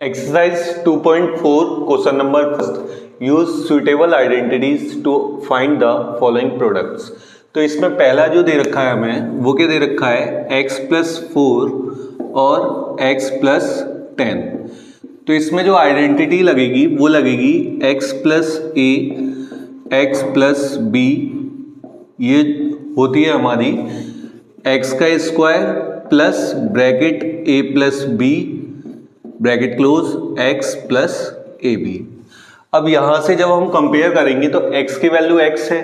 Exercise 2.4 question number first use suitable identities to find the following products। तो इसमें पहला जो दे रखा है हमें वो क्या दे रखा है x प्लस 4 और x प्लस 10। तो इसमें जो आइडेंटिटी लगेगी वो लगेगी x plus a x plus b, ये होती है हमारी x का square plus bracket a plus b bracket close x plus A B. अब यहां से जब हम कंपेयर करेंगे तो x की वैल्यू x है,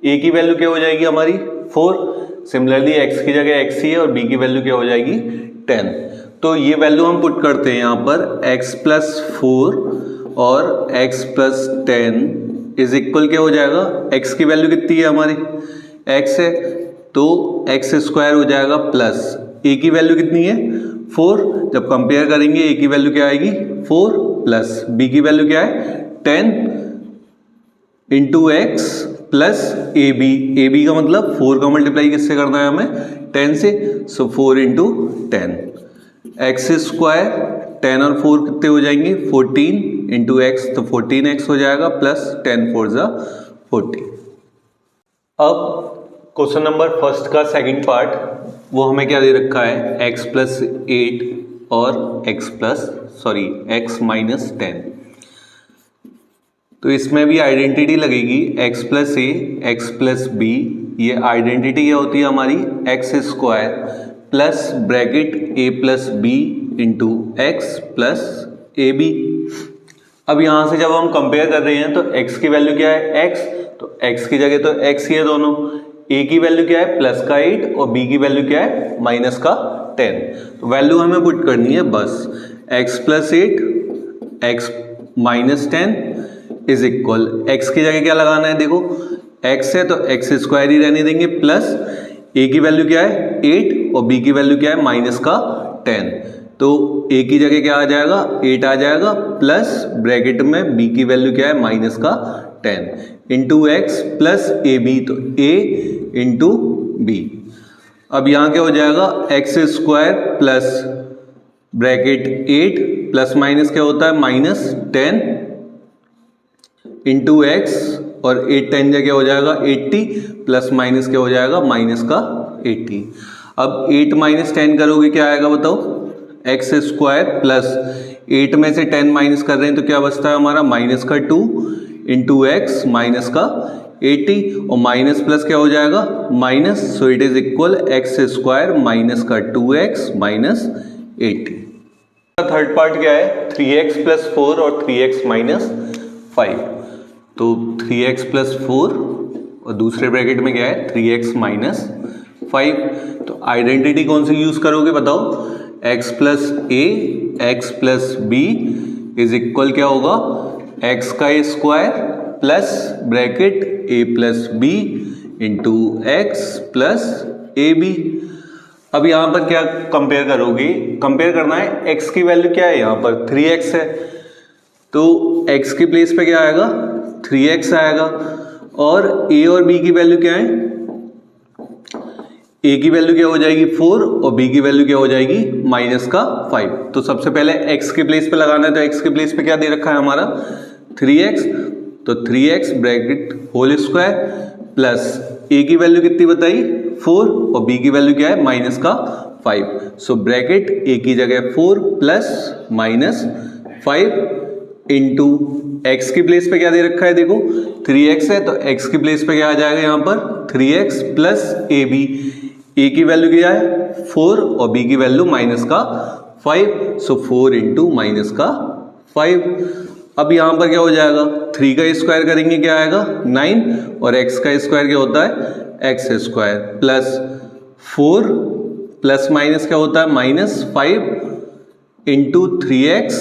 a की वैल्यू क्या हो जाएगी हमारी 4, सिमिलरली x की जगह x ही है और b की वैल्यू क्या हो जाएगी 10। तो ये वैल्यू हम पुट करते हैं यहाँ पर x प्लस 4 और x प्लस 10 इज इक्वल क्या हो जाएगा, x की वैल्यू कितनी है हमारी x है तो x स्क्वायर हो जाएगा प्लस a की वैल्यू कितनी है 4, जब कंपेयर करेंगे a की वैल्यू क्या आएगी 4 प्लस b की वैल्यू क्या है 10 into X plus A B का मतलब 4 का मल्टीप्लाई किससे करना है हमें 10 से, सो 4 इंटू 10 एक्स स्क्वायर 10 और 4 कितने हो जाएंगे 14 इंटू एक्स, तो 14x हो जाएगा प्लस 10 4 जा 40। अब क्वेश्चन नंबर फर्स्ट का सेकंड पार्ट वो हमें क्या दे रखा है x प्लस 8 और x माइनस 10। तो इसमें भी आइडेंटिटी लगेगी x plus A X plus B. ये आइडेंटिटी क्या होती है हमारी X square plus bracket a plus B into X plus A B. अब यहाँ से जब हम कंपेयर कर रहे हैं तो x की वैल्यू क्या है x, तो x की जगह तो x ही है दोनों, a की वैल्यू क्या है प्लस का 8 और b की वैल्यू क्या है माइनस का 10। तो वैल्यू हमें पुट करनी है बस x plus 8 x minus 10 is equal, x की जगह क्या लगाना है देखो x है तो x स्क्वायर ही रहने देंगे प्लस a की वैल्यू क्या है 8 और b की वैल्यू क्या है माइनस का 10। तो a की जगह क्या आ जाएगा 8 आ जाएगा प्लस ब्रैकेट में b की वैल्यू क्या है माइनस का 10 into X plus A B, तो a इंटू बी। अब यहाँ क्या हो जाएगा X square plus bracket 8 plus minus क्या होता है माइनस 10 इंटू एक्स और 8 10 जगह हो जाएगा 80 प्लस माइनस क्या हो जाएगा माइनस का 80। अब 8 माइनस 10 करोगे क्या आएगा बताओ, एक्स स्क्वायर प्लस 8 में से 10 माइनस कर रहे हैं तो क्या बचता है हमारा माइनस का 2 इंटू एक्स माइनस का 80 और माइनस प्लस क्या हो जाएगा minus, so it is equal X square minus का 2x माइनस 80। थर्ड पार्ट क्या है 3x प्लस 4 और 3x माइनस 5। तो 3x प्लस 4 और दूसरे ब्रैकेट में क्या है 3x माइनस 5। तो आइडेंटिटी कौन सी यूज करोगे बताओ, x plus a X plus B is equal क्या होगा x का square plus bracket a plus B into X plus A B. अब यहाँ पर क्या कंपेयर करोगे, कंपेयर करना है x की वैल्यू क्या है यहाँ पर 3x है तो x की प्लेस पे क्या आएगा 3x आएगा और a और b की वैल्यू क्या है, a की वैल्यू क्या हो जाएगी 4 और b की वैल्यू क्या हो जाएगी माइनस का 5। तो सबसे पहले x की प्लेस पे लगाना है, तो x की प्लेस पे क्या दे रखा है हमारा 3x, तो 3x bracket whole square plus a की वैल्यू कितनी बताई 4 और b की वैल्यू क्या है माइनस का 5। सो ब्रैकेट a की जगह 4 प्लस माइनस 5 इंटू x की प्लेस पे क्या दे रखा है देखो 3x है तो x की प्लेस पे क्या आ जाएगा यहाँ पर 3x plus A B, a की वैल्यू क्या है 4 और b की वैल्यू माइनस का 5, सो 4 इंटू माइनस का 5। अब यहाँ पर क्या हो जाएगा 3 का स्क्वायर करेंगे क्या आएगा 9 और x का स्क्वायर क्या होता है X square plus 4 plus minus क्या होता है माइनस 5 इंटू 3x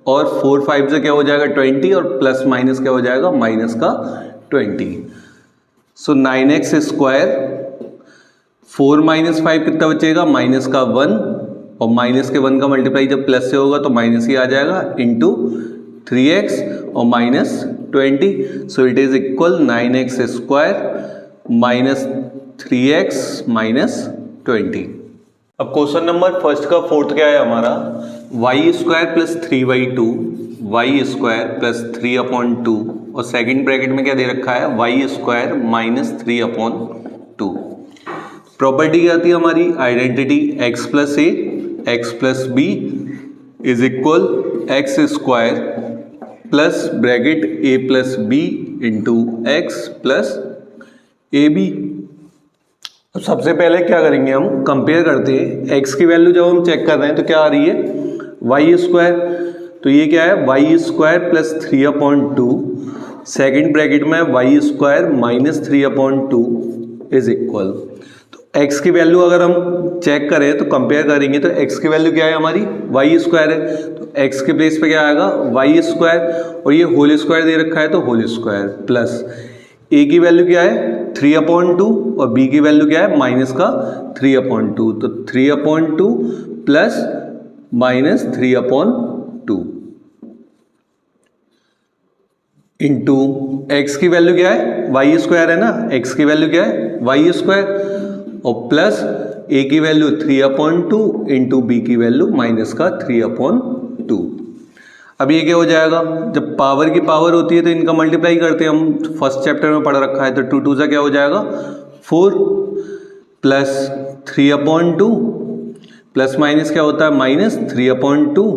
और 4 5 से क्या हो जाएगा 20 और प्लस माइनस क्या हो जाएगा माइनस का 20। सो 9x स्क्वायर 4 माइनस 5 कितना बचेगा माइनस का 1 और माइनस के 1 का मल्टीप्लाई जब प्लस से होगा तो माइनस ही आ जाएगा इंटू 3x और minus 20, so it is equal 9x square minus 3x minus 20। अब क्वेश्चन नंबर फर्स्ट का फोर्थ क्या है हमारा, Y square plus 3/2 Y square plus 3/2 और सेकंड ब्रैकेट में क्या दे रखा है वाई स्क्वायर माइनस 3/2। प्रॉपर्टी क्या आती है हमारी identity x plus A X plus B is equal X square plus bracket A plus B into X plus A B. सबसे पहले क्या करेंगे हम कंपेयर करते हैं x की वैल्यू जब हम चेक कर रहे हैं तो क्या आ रही है वाई स्क्वायर, तो ये क्या है Y square plus 3/2 second bracket में Y square minus 3/2 is equal. तो x की वैल्यू अगर हम चेक करें तो कंपेयर करेंगे तो x की वैल्यू क्या है हमारी वाई स्क्वायर है, तो x के प्लेस पे क्या आएगा वाई स्क्वायर और ये होल स्क्वायर दे रखा है तो होल स्क्वायर प्लस a की वैल्यू क्या है 3/2 और b की वैल्यू क्या है माइनस का 3/2, तो 3/2 प्लस माइनस 3/2 इंटू एक्स की वैल्यू क्या है वाई स्क्वायर है ना, x की वैल्यू क्या है वाई स्क्वायर और प्लस a की वैल्यू 3/2 इंटू बी की वैल्यू माइनस का 3/2। अब ये क्या हो जाएगा जब पावर की पावर होती है तो इनका मल्टीप्लाई करते हैं, हम फर्स्ट चैप्टर में पढ़ रखा है, तो 2 2 क्या हो जाएगा 4 प्लस 3/2 प्लस माइनस क्या होता है माइनस 3/2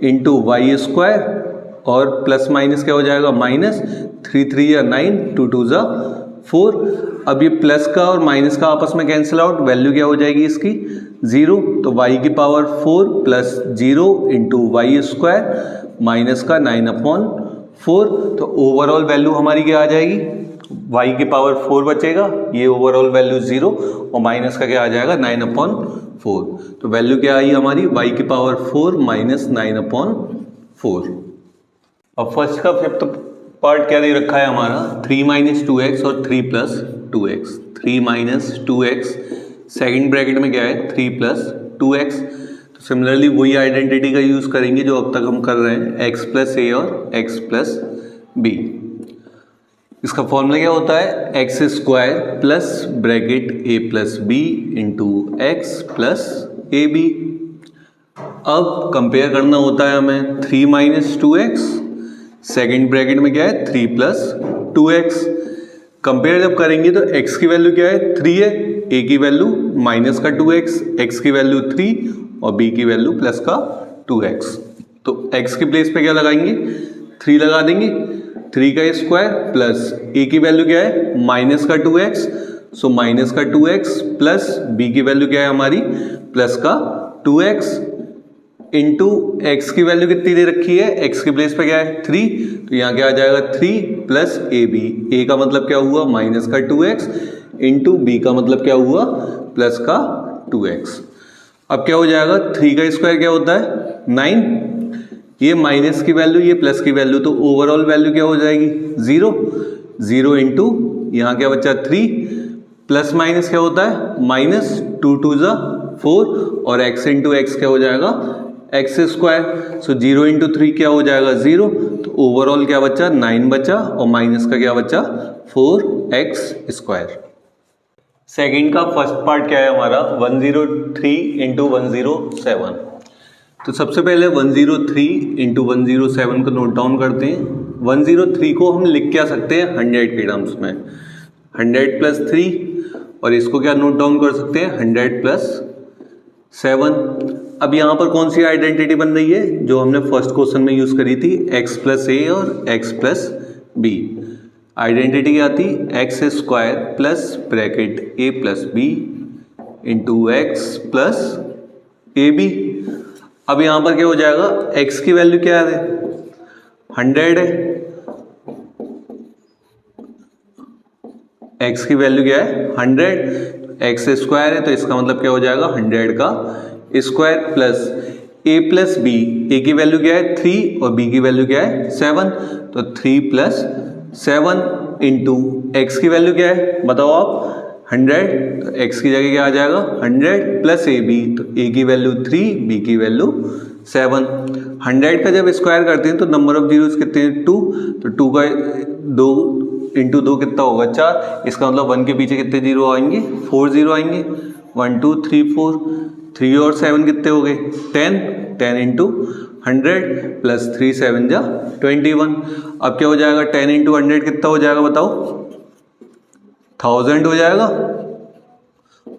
इंटू वाई स्क्वायर और प्लस माइनस क्या हो जाएगा माइनस 3 3 या 9 2 2 4। अब ये प्लस का और माइनस का आपस में कैंसिल आउट, वैल्यू क्या हो जाएगी इसकी 0, तो y की power 4 plus 0 into Y square minus का 9/4, तो ओवरऑल वैल्यू हमारी क्या आ जाएगी y की पावर 4 बचेगा, ये ओवरऑल वैल्यू 0 और माइनस का क्या आ जाएगा 9/4, तो वैल्यू क्या आई हमारी y की पावर 4 माइनस 9/4। अब फर्स्ट का फिफ्थ पार्ट क्या दे रखा है हमारा 3 - 2x और 3 + 2x, 3 - 2x सेकेंड ब्रैकेट में क्या है 3 + 2x। तो सिमिलरली वही आइडेंटिटी का यूज करेंगे जो अब तक हम कर रहे हैं x + a और x + b। इसका फॉर्मूला क्या होता है X square plus bracket a + b into X plus A B. अब कंपेयर करना होता है हमें 3 - 2x सेकेंड ब्रैकेट में क्या है 3 + 2x। कंपेयर जब करेंगे तो x की वैल्यू क्या है 3 है, a की वैल्यू माइनस का 2x, x की वैल्यू 3 और b की वैल्यू प्लस का 2x। तो x के प्लेस पे क्या लगाएंगे 3 लगा देंगे, 3 का स्क्वायर प्लस a की वैल्यू क्या है माइनस का 2x, सो माइनस का 2x प्लस b की वैल्यू क्या है हमारी प्लस का 2x इंटू एक्स की वैल्यू कितनी दे रखी है x के प्लेस पे क्या है 3, तो यहाँ क्या आ जाएगा 3 प्लस a का मतलब क्या हुआ माइनस का 2x इंटू बी का मतलब क्या हुआ प्लस का 2x। अब क्या हो जाएगा 3 का स्क्वायर क्या होता है 9, ये माइनस की वैल्यू ये प्लस की वैल्यू, तो ओवरऑल वैल्यू क्या हो जाएगी 0 0 इंटू यहाँ क्या बचा 3 प्लस माइनस क्या होता है माइनस 2 2 4 और x इंटू एक्स क्या हो जाएगा एक्स स्क्वायर, सो 0 इंटू 3 क्या हो जाएगा 0, तो ओवरऑल क्या बचा 9 बचा और माइनस का क्या बचा 4x स्क्वायर। सेकेंड का फर्स्ट पार्ट क्या है हमारा 103 इंटू 107। तो सबसे पहले 103 इंटू 107 को नोट डाउन करते हैं। 103 को हम लिख क्या सकते हैं 100 के टर्म्स में 100 + 3 और इसको क्या नोट डाउन कर सकते हैं 100 + 7। अब यहाँ पर कौन सी आइडेंटिटी बन रही है जो हमने फर्स्ट क्वेश्चन में यूज करी थी x + a और x + b। आइडेंटिटी क्या थी X square plus bracket a + b into X plus A B. अब यहाँ पर क्या हो जाएगा x की वैल्यू क्या है 100 है, x की वैल्यू क्या है 100, एक्स स्क्वायर है तो इसका मतलब क्या हो जाएगा 100 का square plus a + b, a की वैल्यू क्या है 3 और b की वैल्यू क्या है 7, तो 3 + 7 इंटू एक्स की वैल्यू क्या है बताओ आप 100, तो x की जगह क्या आ जाएगा 100 प्लस ए बी, तो a की वैल्यू 3 b की वैल्यू 7। 100 का जब स्क्वायर करते हैं तो नंबर ऑफ जीरोस कितने हैं 2, तो 2 का 2 इंटू 2 कितना होगा 4, इसका मतलब 1 के पीछे कितने जीरो आएंगे 4 जीरो आएंगे 1 2 3 4, 3 और 7 कितने हो गए 10, 10 इंटू 100 प्लस 3 7 जा 21। अब क्या हो जाएगा 10 इंटू 100 कितना हो जाएगा बताओ 1000 हो जाएगा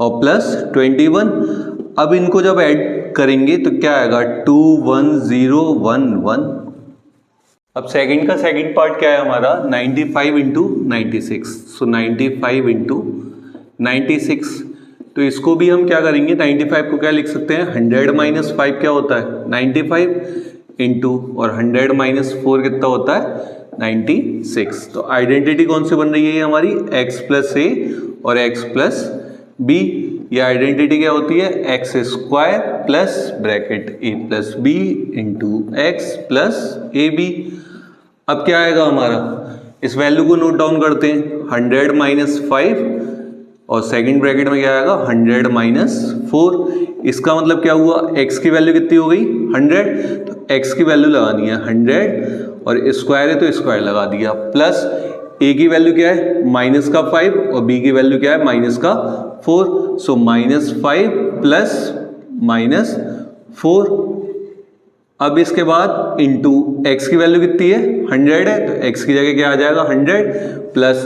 और प्लस 21। अब इनको जब ऐड करेंगे तो क्या आएगा 21011। अब सेकंड का सेकंड पार्ट क्या है हमारा 95 इंटू 96। सो 95 इंटू 96, तो इसको भी हम क्या करेंगे 95 को क्या लिख सकते हैं 100 माइनस 5 क्या होता है 95 इंटू और 100 माइनस 4 कितना होता है 96। तो आइडेंटिटी कौन सी बन रही है हमारी x प्लस ए और x प्लस बी। ये आइडेंटिटी क्या होती है X square plus bracket A plus B into X plus A B. अब क्या आएगा हमारा इस वैल्यू को नोट डाउन करते हैं 100 माइनस 5 और सेकंड ब्रैकेट में क्या आएगा 100 माइनस 4। इसका मतलब क्या हुआ x की वैल्यू कितनी हो गई 100, तो x की वैल्यू लगानी है 100 और स्क्वायर है तो स्क्वायर लगा दिया प्लस a की वैल्यू क्या है माइनस का 5 और b की वैल्यू क्या है माइनस का 4। So minus 5 plus minus 4। अब इसके बाद इंटू x की वैल्यू कितनी है 100 है तो x की जगह क्या आ जाएगा 100 प्लस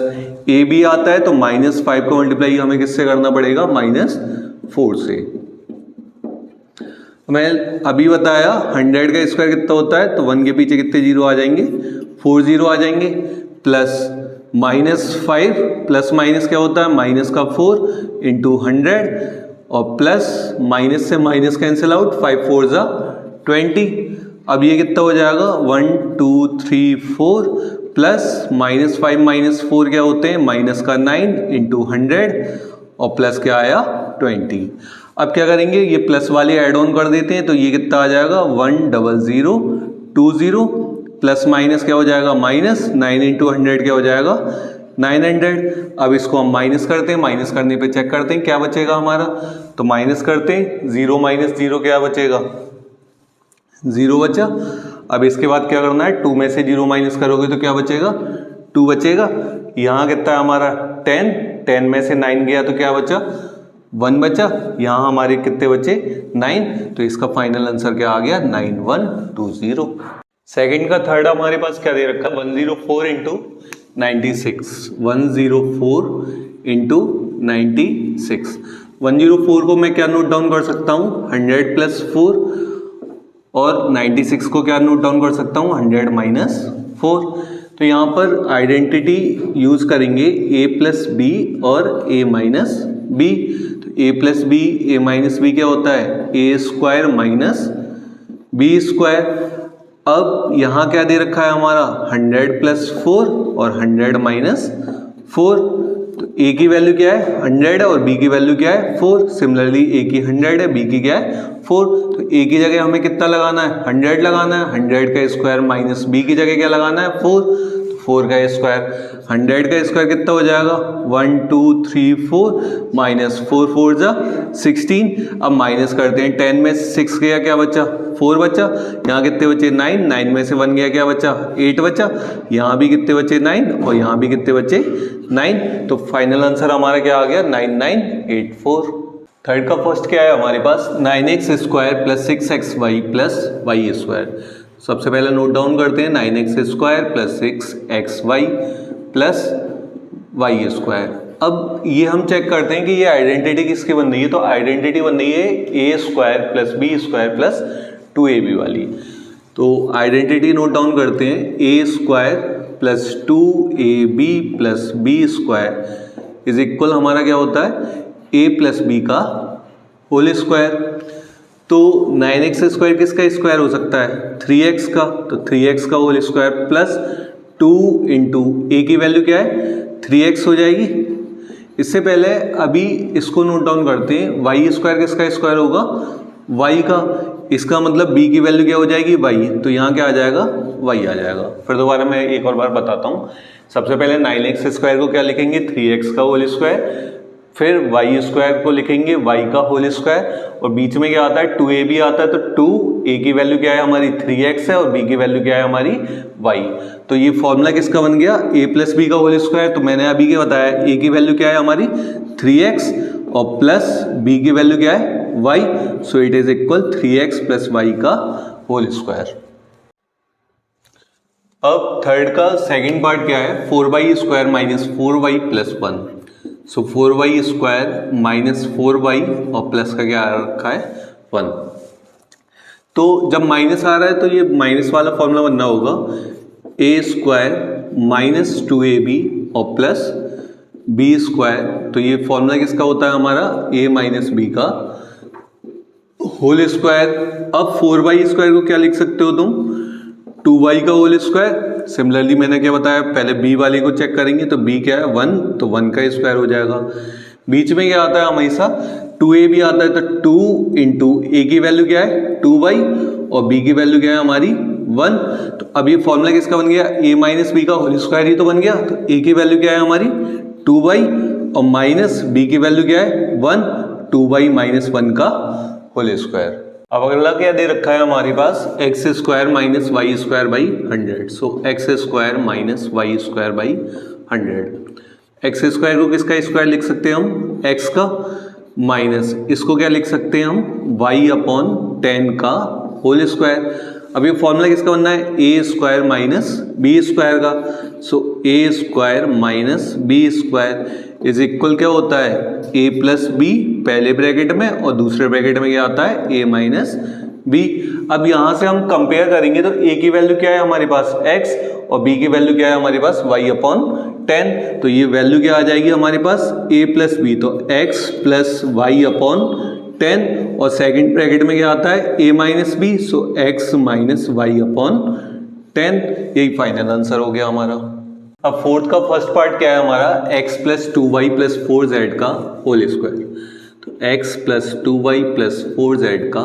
a भी आता है तो माइनस 5 को मल्टीप्लाई हमें किससे करना पड़ेगा माइनस 4 से। मैं अभी बताया 100 का स्क्वायर कितना होता है तो 1 के पीछे कितने जीरो आ जाएंगे 4 जीरो आ जाएंगे प्लस माइनस 5 प्लस माइनस क्या होता है माइनस का 4 इंटू 100 और प्लस माइनस से माइनस कैंसिल आउट 5 4 जा 20। अब ये कितना हो जाएगा 1 2 3 4 प्लस माइनस 5 माइनस 4 क्या होते हैं माइनस का 9 इंटू 100 और प्लस क्या आया 20। अब क्या करेंगे ये प्लस वाले ऐड ऑन कर देते हैं तो ये कितना आ जाएगा 10020 प्लस माइनस क्या हो जाएगा माइनस 9 इंटू 100 क्या हो जाएगा 900। अब इसको हम माइनस करते हैं, माइनस करने पे चेक करते हैं क्या बचेगा हमारा, तो माइनस करते हैं 0 माइनस 0 क्या बचेगा 0 बचा। अब इसके बाद क्या करना है 2 में से 0 माइनस करोगे तो क्या बचेगा 2 बचेगा। यहाँ कितना है हमारा 10, 10 में से 9 गया तो क्या बचा 1 बचा। यहाँ हमारे कितने बचे 9, तो इसका फाइनल आंसर क्या आ गया 9120। सेकंड का थर्ड हमारे पास क्या दे रखा है 104 इंटू 96, 104 इंटू 96। 104 को मैं क्या नोट डाउन कर सकता हूँ 100 प्लस 4 और 96 को क्या नोट डाउन कर सकता हूँ 100 माइनस 4। तो यहाँ पर आइडेंटिटी यूज करेंगे a प्लस बी और a माइनस बी। तो a plus B a minus B क्या होता है a square minus B square. अब यहाँ क्या दे रखा है हमारा 100 प्लस 4 और 100 माइनस 4। तो a की वैल्यू क्या है 100 है और b की वैल्यू क्या है 4। सिमिलरली a की 100 है b की क्या है 4। तो a की जगह हमें कितना लगाना है 100 लगाना है, 100 का स्क्वायर माइनस b की जगह क्या लगाना है 4। तो 4 का स्क्वायर, 100 का स्क्वायर कितना हो जाएगा 1 2 3 4 माइनस 4 4 जा 16। अब माइनस करते हैं 10 में 6 गया क्या बचा 4 बचा। यहाँ कितने बचे 9, 9 में से 1 गया क्या बचा 8 बचा। यहाँ भी कितने बचे 9 और यहाँ भी कितने बचे 9। तो फाइनल आंसर हमारा क्या आ गया 9984। थर्ड का फर्स्ट क्या है हमारे पास 9x square plus 6xy plus Y square. सबसे पहले नोट डाउन करते हैं 9x square plus 6xy plus Y square. अब ये हम चेक करते हैं कि ये आइडेंटिटी किसकी बन रही है, तो आइडेंटिटी बन रही है a square plus B square plus 2ab वाली। तो आइडेंटिटी नोट डाउन करते हैं a square plus 2ab plus B square is equal हमारा क्या होता है a प्लस बी का होल स्क्वायर। तो 9x स्क्वायर किसका स्क्वायर हो सकता है 3x का, तो 3x का होल स्क्वायर प्लस 2 इंटू ए की वैल्यू क्या है 3x हो जाएगी। इससे पहले अभी इसको नोट डाउन करते हैं वाई स्क्वायर किसका स्क्वायर होगा y का। इसका मतलब b की वैल्यू क्या हो जाएगी y, तो यहाँ क्या आ जाएगा y आ जाएगा। फिर दोबारा मैं एक और बार बताता हूँ। सबसे पहले 9x स्क्वायर को क्या लिखेंगे 3x का होल स्क्वायर, फिर वाई स्क्वायर को लिखेंगे y का होल स्क्वायर और बीच में क्या आता है 2ab आता है। तो 2a की वैल्यू क्या है हमारी 3x है और b की वैल्यू क्या है हमारी y। तो ये फॉर्मूला किसका बन गया a प्लस बी का होल स्क्वायर। तो मैंने अभी क्या बताया a की वैल्यू क्या है हमारी 3x और प्लस b की वैल्यू क्या है y, so it is equal 3x plus Y का होल स्क्वायर। अब थर्ड का सेकंड पार्ट क्या है, 4y square minus 4y plus 1, so 4y square minus 4y और प्लस का क्या आ रखा है 1। तो जब माइनस आ रहा है तो ये माइनस वाला फॉर्मूला बनना होगा a स्क्वायर माइनस 2ab और प्लस b स्क्वायर, तो ये फॉर्मूला किसका होता है हमारा a माइनस b का होल स्क्वायर। अब 4y स्क्वायर को क्या लिख सकते हो तुम, 2y का होल स्क्वायर। सिमिलरली मैंने क्या बताया, पहले b वाले को चेक करेंगे तो b क्या है 1, तो 1 का स्क्वायर हो जाएगा। बीच में क्या आता है हमेशा 2ab आता है, तो 2 इंटू ए की वैल्यू क्या है 2y और b की वैल्यू क्या है हमारी 1। तो अब ये फॉर्मूला किसका बन गया, a माइनस बी का होल स्क्वायर ही तो बन गया। तो a की वैल्यू क्या है हमारी 2y और माइनस b की वैल्यू क्या है 1, 2y माइनस 1 का होल स्क्वायर। अब अगला क्या दे रखा है हमारे पास, X square minus Y square by 100, so X square minus Y square by 100। X square को किसका स्क्वायर लिख सकते हैं हम, एक्स का, माइनस इसको क्या लिख सकते हैं हम y अपॉन 10 का होल स्क्वायर। अब ये फॉर्मूला किसका बनना है, A square minus B square का, so A square minus B square is equal क्या होता है a प्लस बी पहले ब्रैकेट में और दूसरे ब्रैकेट में क्या आता है a माइनस बी। अब यहां से हम कंपेयर करेंगे तो a की वैल्यू क्या है हमारे पास x और b की वैल्यू क्या है हमारे पास y अपॉन 10, तो ये वैल्यू क्या आ जाएगी हमारे पास a प्लस बी, तो x प्लस वाई अपॉन 10 और सेकंड ब्रैकेट में क्या आता है a minus B, so x minus Y upon 10। यही फाइनल आंसर हो गया हमारा। अब फोर्थ का फर्स्ट पार्ट क्या है हमारा, x plus 2y plus 4z का होल स्क्वायर। तो x plus 2y plus 4z का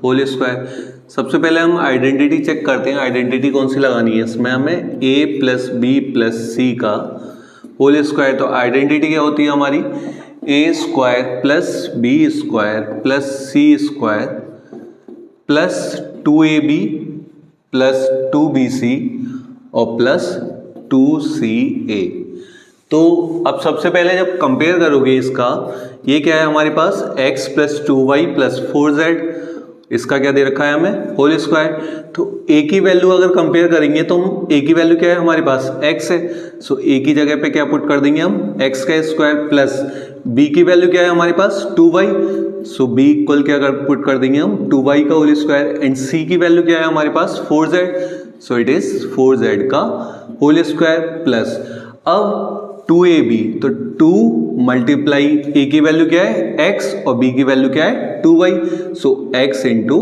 होल स्क्वायर। सबसे पहले हम आइडेंटिटी चेक करते हैं, आइडेंटिटी कौन सी लगानी है इसमें हमें, a plus B plus C का होल स्क्वायर। तो आइडेंटिटी क्या होती है हमारी, a square plus B square plus C square plus 2ab plus 2bc और प्लस 2ca। तो अब सबसे पहले जब कंपेयर करोगे इसका, ये क्या है हमारे पास x plus 2y plus 4z, इसका क्या दे रखा है हमें होल स्क्वायर। तो a की वैल्यू अगर कंपेयर करेंगे तो हम a की वैल्यू क्या है हमारे पास x है, सो a की जगह पे क्या पुट कर देंगे हम x का स्क्वायर प्लस b की वैल्यू क्या है हमारे पास 2y, सो b इक्वल क्या पुट कर देंगे हम 2y का होल स्क्वायर एंड c की वैल्यू क्या है हमारे पास 4z, so it is 4z का होल स्क्वायर प्लस अब 2ab, तो 2 मल्टीप्लाई a की वैल्यू क्या है x और b की वैल्यू क्या है 2y, सो x इंटू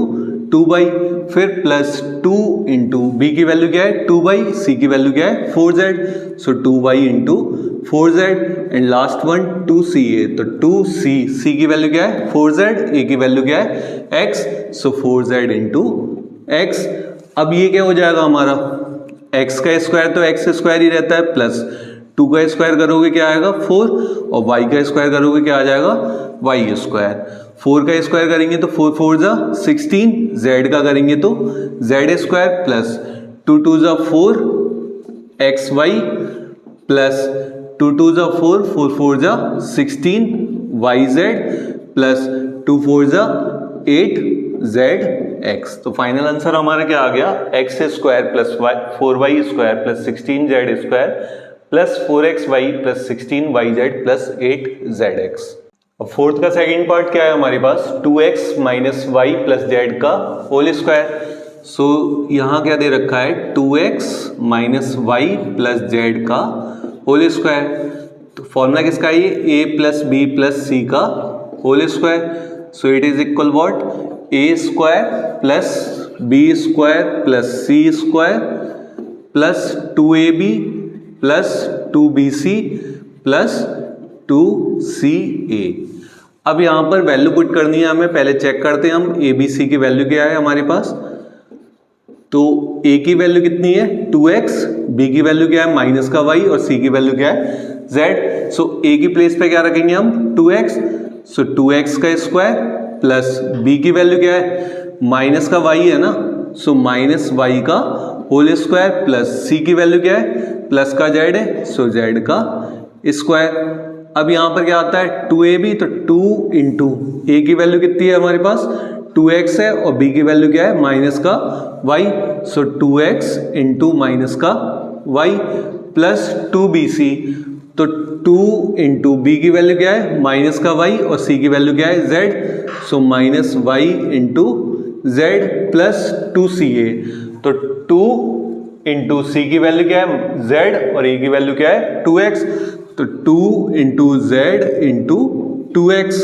2y, फिर प्लस 2 इंटू b की वैल्यू क्या है 2y, c की वैल्यू क्या है 4z, so 2y into 4z and last one 2ca, तो 2c, c की वैल्यू क्या है 4z, a की वैल्यू क्या है x, सो 4z इंटू x। अब ये क्या हो जाएगा हमारा, x का स्क्वायर तो x स्क्वायर ही रहता है प्लस 2 का स्क्वायर करोगे क्या आएगा 4 और y का स्क्वायर करोगे क्या आ जाएगा y स्क्वायर। 4 का स्क्वायर करेंगे तो 4 4 जा 16, z का करेंगे तो z स्क्वायर प्लस 2 2 जा 4 xy प्लस 2 2 जा 4 4 4 जा 16 yz प्लस 2 4 जा 8zx। तो फाइनल आंसर हमारा क्या आ गया, x square plus 4y square plus 16z square plus 4xy plus 16yz plus 8zx। अब फोर्थ का सेकंड पार्ट क्या है हमारे पास, 2x minus Y plus Z का होल स्क्वायर। सो यहाँ क्या दे रखा है 2x minus Y plus Z का होल स्क्वायर। तो फॉर्मूला किसका है ये, a plus B plus C का whole square. So it is equal what, a square plus B square plus C square plus 2ab plus 2bc plus 2ca। अब यहाँ पर value put करनी है हमें, पहले चेक करते हैं हम abc की वैल्यू क्या है हमारे पास। तो a की वैल्यू कितनी है 2x, b की वैल्यू क्या है माइनस का y और c की वैल्यू क्या है z। सो a की प्लेस पे क्या रखेंगे हम 2x, सो 2x का स्क्वायर प्लस b की वैल्यू क्या है माइनस का y है ना, सो माइनस y का होल स्क्वायर प्लस c की वैल्यू क्या है प्लस का z है, सो z का स्क्वायर। अब यहाँ पर क्या आता है 2ab, तो 2 इंटू ए की वैल्यू कितनी है हमारे पास 2x है और b की वैल्यू क्या है माइनस का y, सो 2x इंटू माइनस का y प्लस 2bc, तो 2 इंटू बी की वैल्यू क्या है माइनस का y और c की वैल्यू क्या है z, so minus y into z plus 2ca, तो 2 इंटू सी की वैल्यू क्या है z और a की वैल्यू क्या है 2x, तो 2 इंटू z इंटू 2x।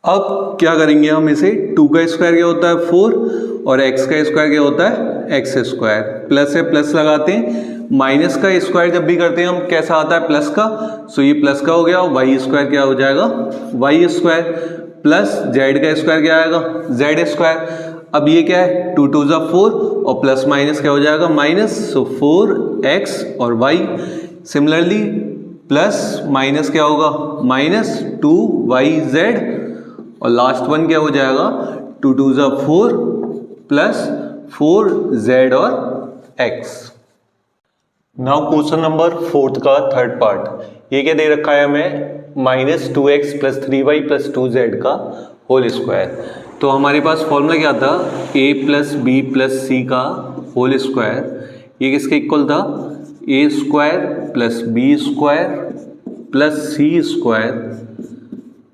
अब क्या करेंगे हम इसे 2 का स्क्वायर क्या होता है 4 और x का स्क्वायर क्या होता है x स्क्वायर, प्लस है प्लस लगाते हैं, माइनस का स्क्वायर जब भी करते हैं हम कैसा आता है प्लस का, सो ये प्लस का हो गया और y स्क्वायर क्या हो जाएगा y स्क्वायर, प्लस z का स्क्वायर क्या आएगा z स्क्वायर। अब ये क्या है 2 2 ज़ा 4 और प्लस माइनस क्या हो जाएगा माइनस, सो 4x और y, सिमिलरली प्लस माइनस क्या होगा माइनस 2yz और लास्ट वन क्या हो जाएगा 2 2 ज़ा 4 प्लस 4z और x। नाउ क्वेश्चन नंबर 4 का थर्ड पार्ट, ये क्या दे रखा है हमें minus 2x plus 3y plus 2z का होल स्क्वायर। तो हमारे पास फॉर्मूला क्या था a plus B plus C का होल स्क्वायर, ये किसके इक्वल था a square plus B square plus C square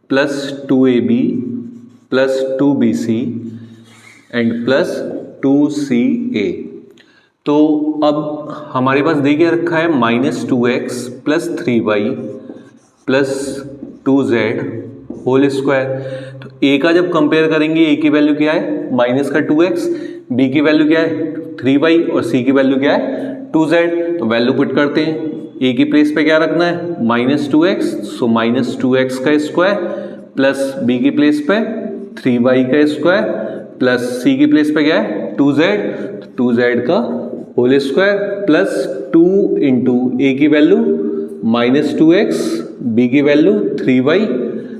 plus 2ab plus 2bc and plus 2ca। तो अब हमारे पास दे के रखा है minus 2x plus 3y plus 2z whole square. तो a का जब कंपेयर करेंगे a की वैल्यू क्या है माइनस का 2x, b की वैल्यू क्या है 3y और c की वैल्यू क्या है 2z। तो वैल्यू पुट करते हैं, a की प्लेस पे क्या रखना है minus 2x, so minus 2x का स्क्वायर प्लस b की प्लेस पे 3y का स्क्वायर प्लस c की प्लेस पे क्या है 2z, तो 2z का होल स्क्वायर प्लस 2 इंटू ए की वैल्यू माइनस 2x, b की वैल्यू 3y,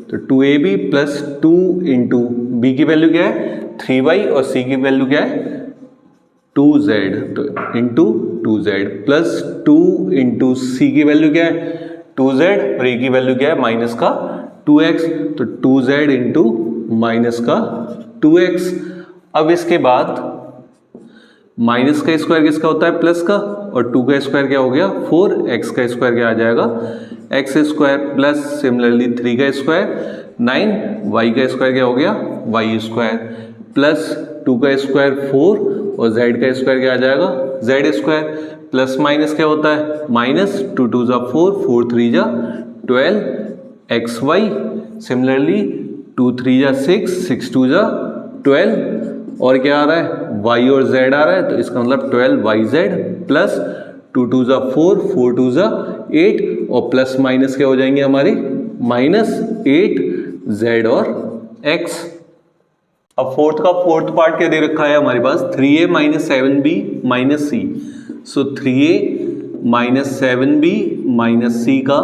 तो 2ab प्लस 2 इंटू बी की वैल्यू क्या है 3y और c की वैल्यू क्या है 2z, तो into 2z plus 2 into C की वैल्यू क्या है 2z और a की वैल्यू क्या है माइनस का 2x, तो 2z इंटू माइनस का 2x। अब इसके बाद माइनस का स्क्वायर किसका होता है प्लस का, और 2 का स्क्वायर क्या हो गया 4, x का स्क्वायर क्या आ जाएगा x स्क्वायर प्लस सिमिलरली 3 का स्क्वायर 9, y का स्क्वायर क्या हो गया y स्क्वायर प्लस 2 का स्क्वायर 4 और z का स्क्वायर क्या आ जाएगा z स्क्वायर, प्लस माइनस क्या होता है माइनस 2 2 ज़ा 4 4 3 ज़ा 12 xy, सिमिलरली 2 3 ज़ा 6 6 2 ज़ा 12 और क्या आ रहा है y और z आ रहा है, तो इसका मतलब 12yz प्लस 2 2 ज़ा 4 4 2 ज़ा 8 और प्लस माइनस क्या हो जाएंगे हमारे माइनस 8z और x। अब फोर्थ पार्ट क्या दे रखा है हमारे पास 3a minus 7b minus C, so 3a minus 7b minus C का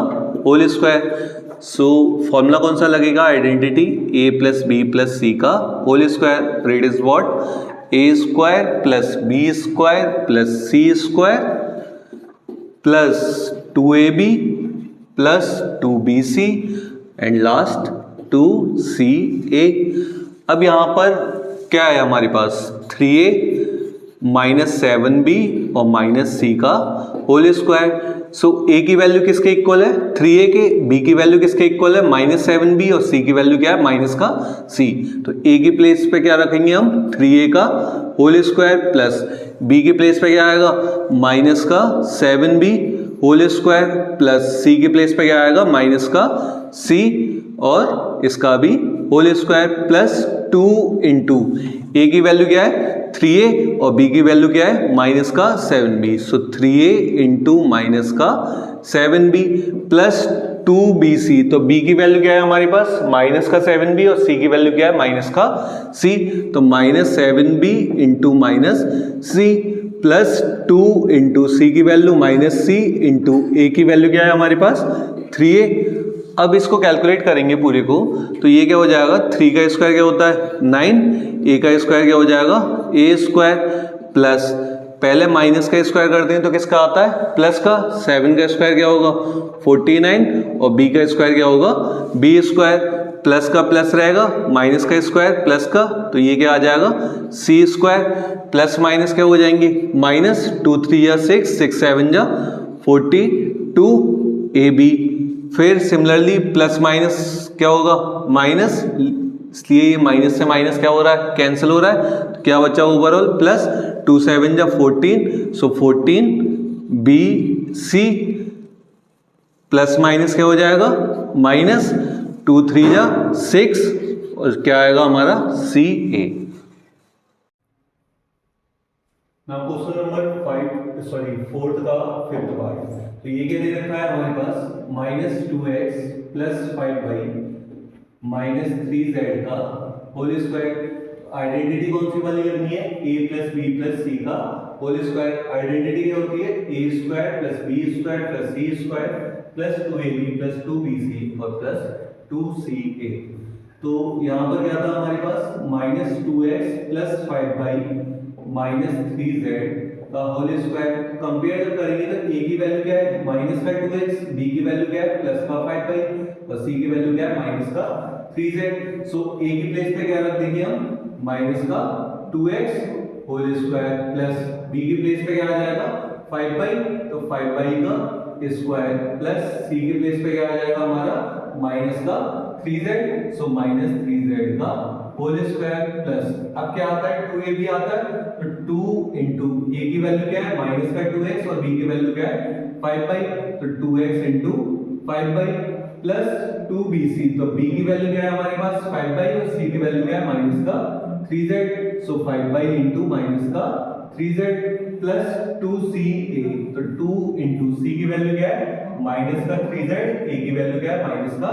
होल स्क्वायर। सो फॉर्मूला कौन सा लगेगा identity a plus B plus C का whole square, it is what a square plus B square plus C square plus 2ab plus 2bc and last 2ca। अब यहाँ पर क्या है हमारे पास 3a माइनस 7b और माइनस c का होल स्क्वायर। सो a की वैल्यू किसके इक्वल है 3a के, b की वैल्यू किसके इक्वल है माइनस 7b और c की वैल्यू क्या है माइनस का c। तो a की प्लेस पे क्या रखेंगे हम 3a का होल स्क्वायर प्लस b की प्लेस पे क्या आएगा माइनस का 7b whole square plus c की प्लेस पे क्या आएगा माइनस का c और इसका भी whole square plus 2 into a की वैल्यू क्या है 3a और b की वैल्यू क्या है माइनस का 7b, सो 3a इंटू माइनस का 7b प्लस 2bc, तो b की वैल्यू क्या है हमारे पास माइनस का 7b और c की वैल्यू क्या है माइनस का c, तो minus 7b into minus c plus 2 into C की value minus c into a की वैल्यू क्या है हमारे पास 3a। अब इसको कैलकुलेट करेंगे पूरे को, तो ये क्या हो जाएगा 3 का स्क्वायर क्या होता है 9, a का स्क्वायर क्या हो जाएगा a स्क्वायर प्लस पहले माइनस का स्क्वायर करते हैं तो किसका आता है, प्लस का। 7 का स्क्वायर क्या होगा 49 और b का स्क्वायर क्या होगा b स्क्वायर, प्लस का प्लस रहेगा, माइनस का स्क्वायर प्लस का, तो ये क्या आ जाएगा c स्क्वायर, प्लस माइनस क्या हो जाएंगे माइनस, 2 3 या 6, 6 7 जा 42 ab। फिर सिमिलरली प्लस माइनस क्या होगा माइनस, इसलिए ये माइनस से माइनस क्या हो रहा है कैंसिल हो रहा है, तो क्या बचा ओवरऑल प्लस, 2 7 जा 14, सो 14 बी सी, प्लस माइनस क्या हो जाएगा माइनस, 2 3 जा 6 और क्या आएगा हमारा सी ए। क्वेश्चन नंबर 4 का 5th पार्ट। तो ये क्या दे रखा है हमारे पास -2x plus 5y minus 3z का होल स्क्वायर। आइडेंटिटी कौन सी वाली करनी है, a plus B plus C का होल स्क्वायर। आइडेंटिटी क्या होती है a square plus B square plus C square plus 2ab plus 2bc और प्लस 2ca। तो यहाँ पर क्या था हमारे पास -2x plus 5y minus 3z का होल स्क्वायर। कंपेयर जब करेंगे तो a की वैल्यू क्या है माइनस का 2x, b की वैल्यू क्या है प्लस का 5y और c की वैल्यू क्या है माइनस का 3z। सो a की प्लेस पे क्या रख देंगे हम माइनस का 2x whole square plus b की प्लेस पे क्या आ जाएगा 5y, तो 5y का स्क्वायर प्लस c की प्लेस पे क्या आ जाएगा हमारा माइनस का 3z, सो माइनस 3z का होल स्क्वायर प्लस, अब क्या आता है 2ab आता है, तो 2 इंटू a की वैल्यू क्या है माइनस का 2x और b की वैल्यू क्या है 5y, तो 2x into 5y plus 2bc, तो b की वैल्यू क्या है हमारे पास 5y और c की वैल्यू क्या है माइनस का 3z, सो 5y इंटू माइनस का 3z प्लस 2ca, तो 2 इंटू c की वैल्यू क्या है माइनस का 3z, a की वैल्यू क्या है माइनस का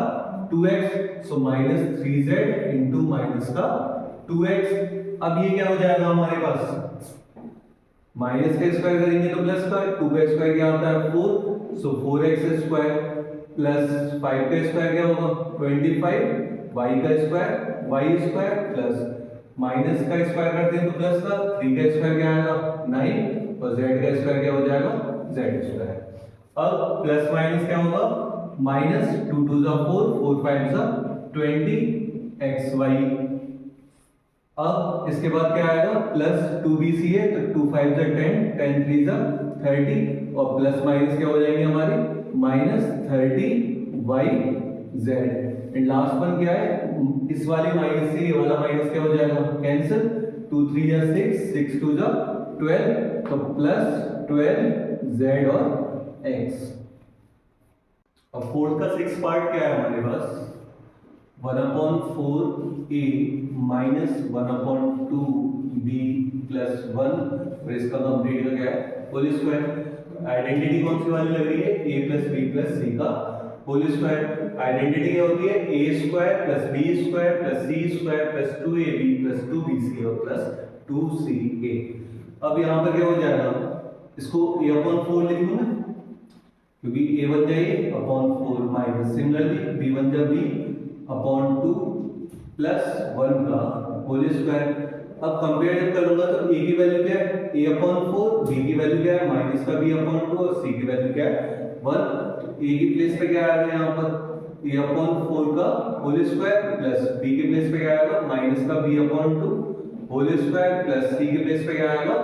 2x, so minus 3z into minus का 2x। अब ये क्या हो जाएगा हमारे पास माइनस का स्क्वायर करेंगे तो प्लस का, 2 का स्क्वायर क्या होता है 4, सो 4x स्क्वायर प्लस 5 का स्क्वायर क्या होगा 25, y का square y square plus minus का स्क्वायर करते हैं तो प्लस का, 3 का स्क्वायर क्या आएगा 9 और z का स्क्वायर क्या हो जाएगा z स्क्वायर। अब प्लस माइनस क्या होगा माइनस 2 2 जा 4, 4 5 जा 20xy। अब इसके बाद क्या आएगा प्लस 2bc है तो 2 5 जा 10, 10 3 जा 30 और प्लस माइनस क्या हो जाएंगे हमारे minus 30yz। And last one क्या है, इस वाले माइनस से ये वाला माइनस क्या हो जाएगा कैंसिल, 2 3 जा 6, 6 2 जा 12, तो प्लस 12z और x। अब फोर्थ का 6th पार्ट क्या है हमारे पास 1/4a माइनस 1/2b प्लस 1 और इसका कंप्लीट का क्या है होल स्क्वायर। आइडेंटिटी कौन सी वाली लग रही है a plus B plus C का होल स्क्वायर। आइडेंटिटी क्या होती है a square plus b square plus c square plus 2ab plus 2bc और प्लस 2ca। अब यहाँ पर क्या हो जाएगा, इसको a/4 लिख दूं मैं क्योंकि a बन जाए a/4 माइनस सिमिलरली b बन जाए b/2 प्लस 1 का होल स्क्वायर। अब कंपेयर जब करूंगा तो a की वैल्यू क्या है a/4, b की वैल्यू क्या है माइनस का b/2 और c की वैल्यू क्या है 1, तो a की प्लेस पे क्या आएगा यहाँ पर a/4 का होल स्क्वायर प्लस b की प्लेस पे क्या आएगा माइनस का b/2 whole square plus c की प्लेस पे क्या आएगा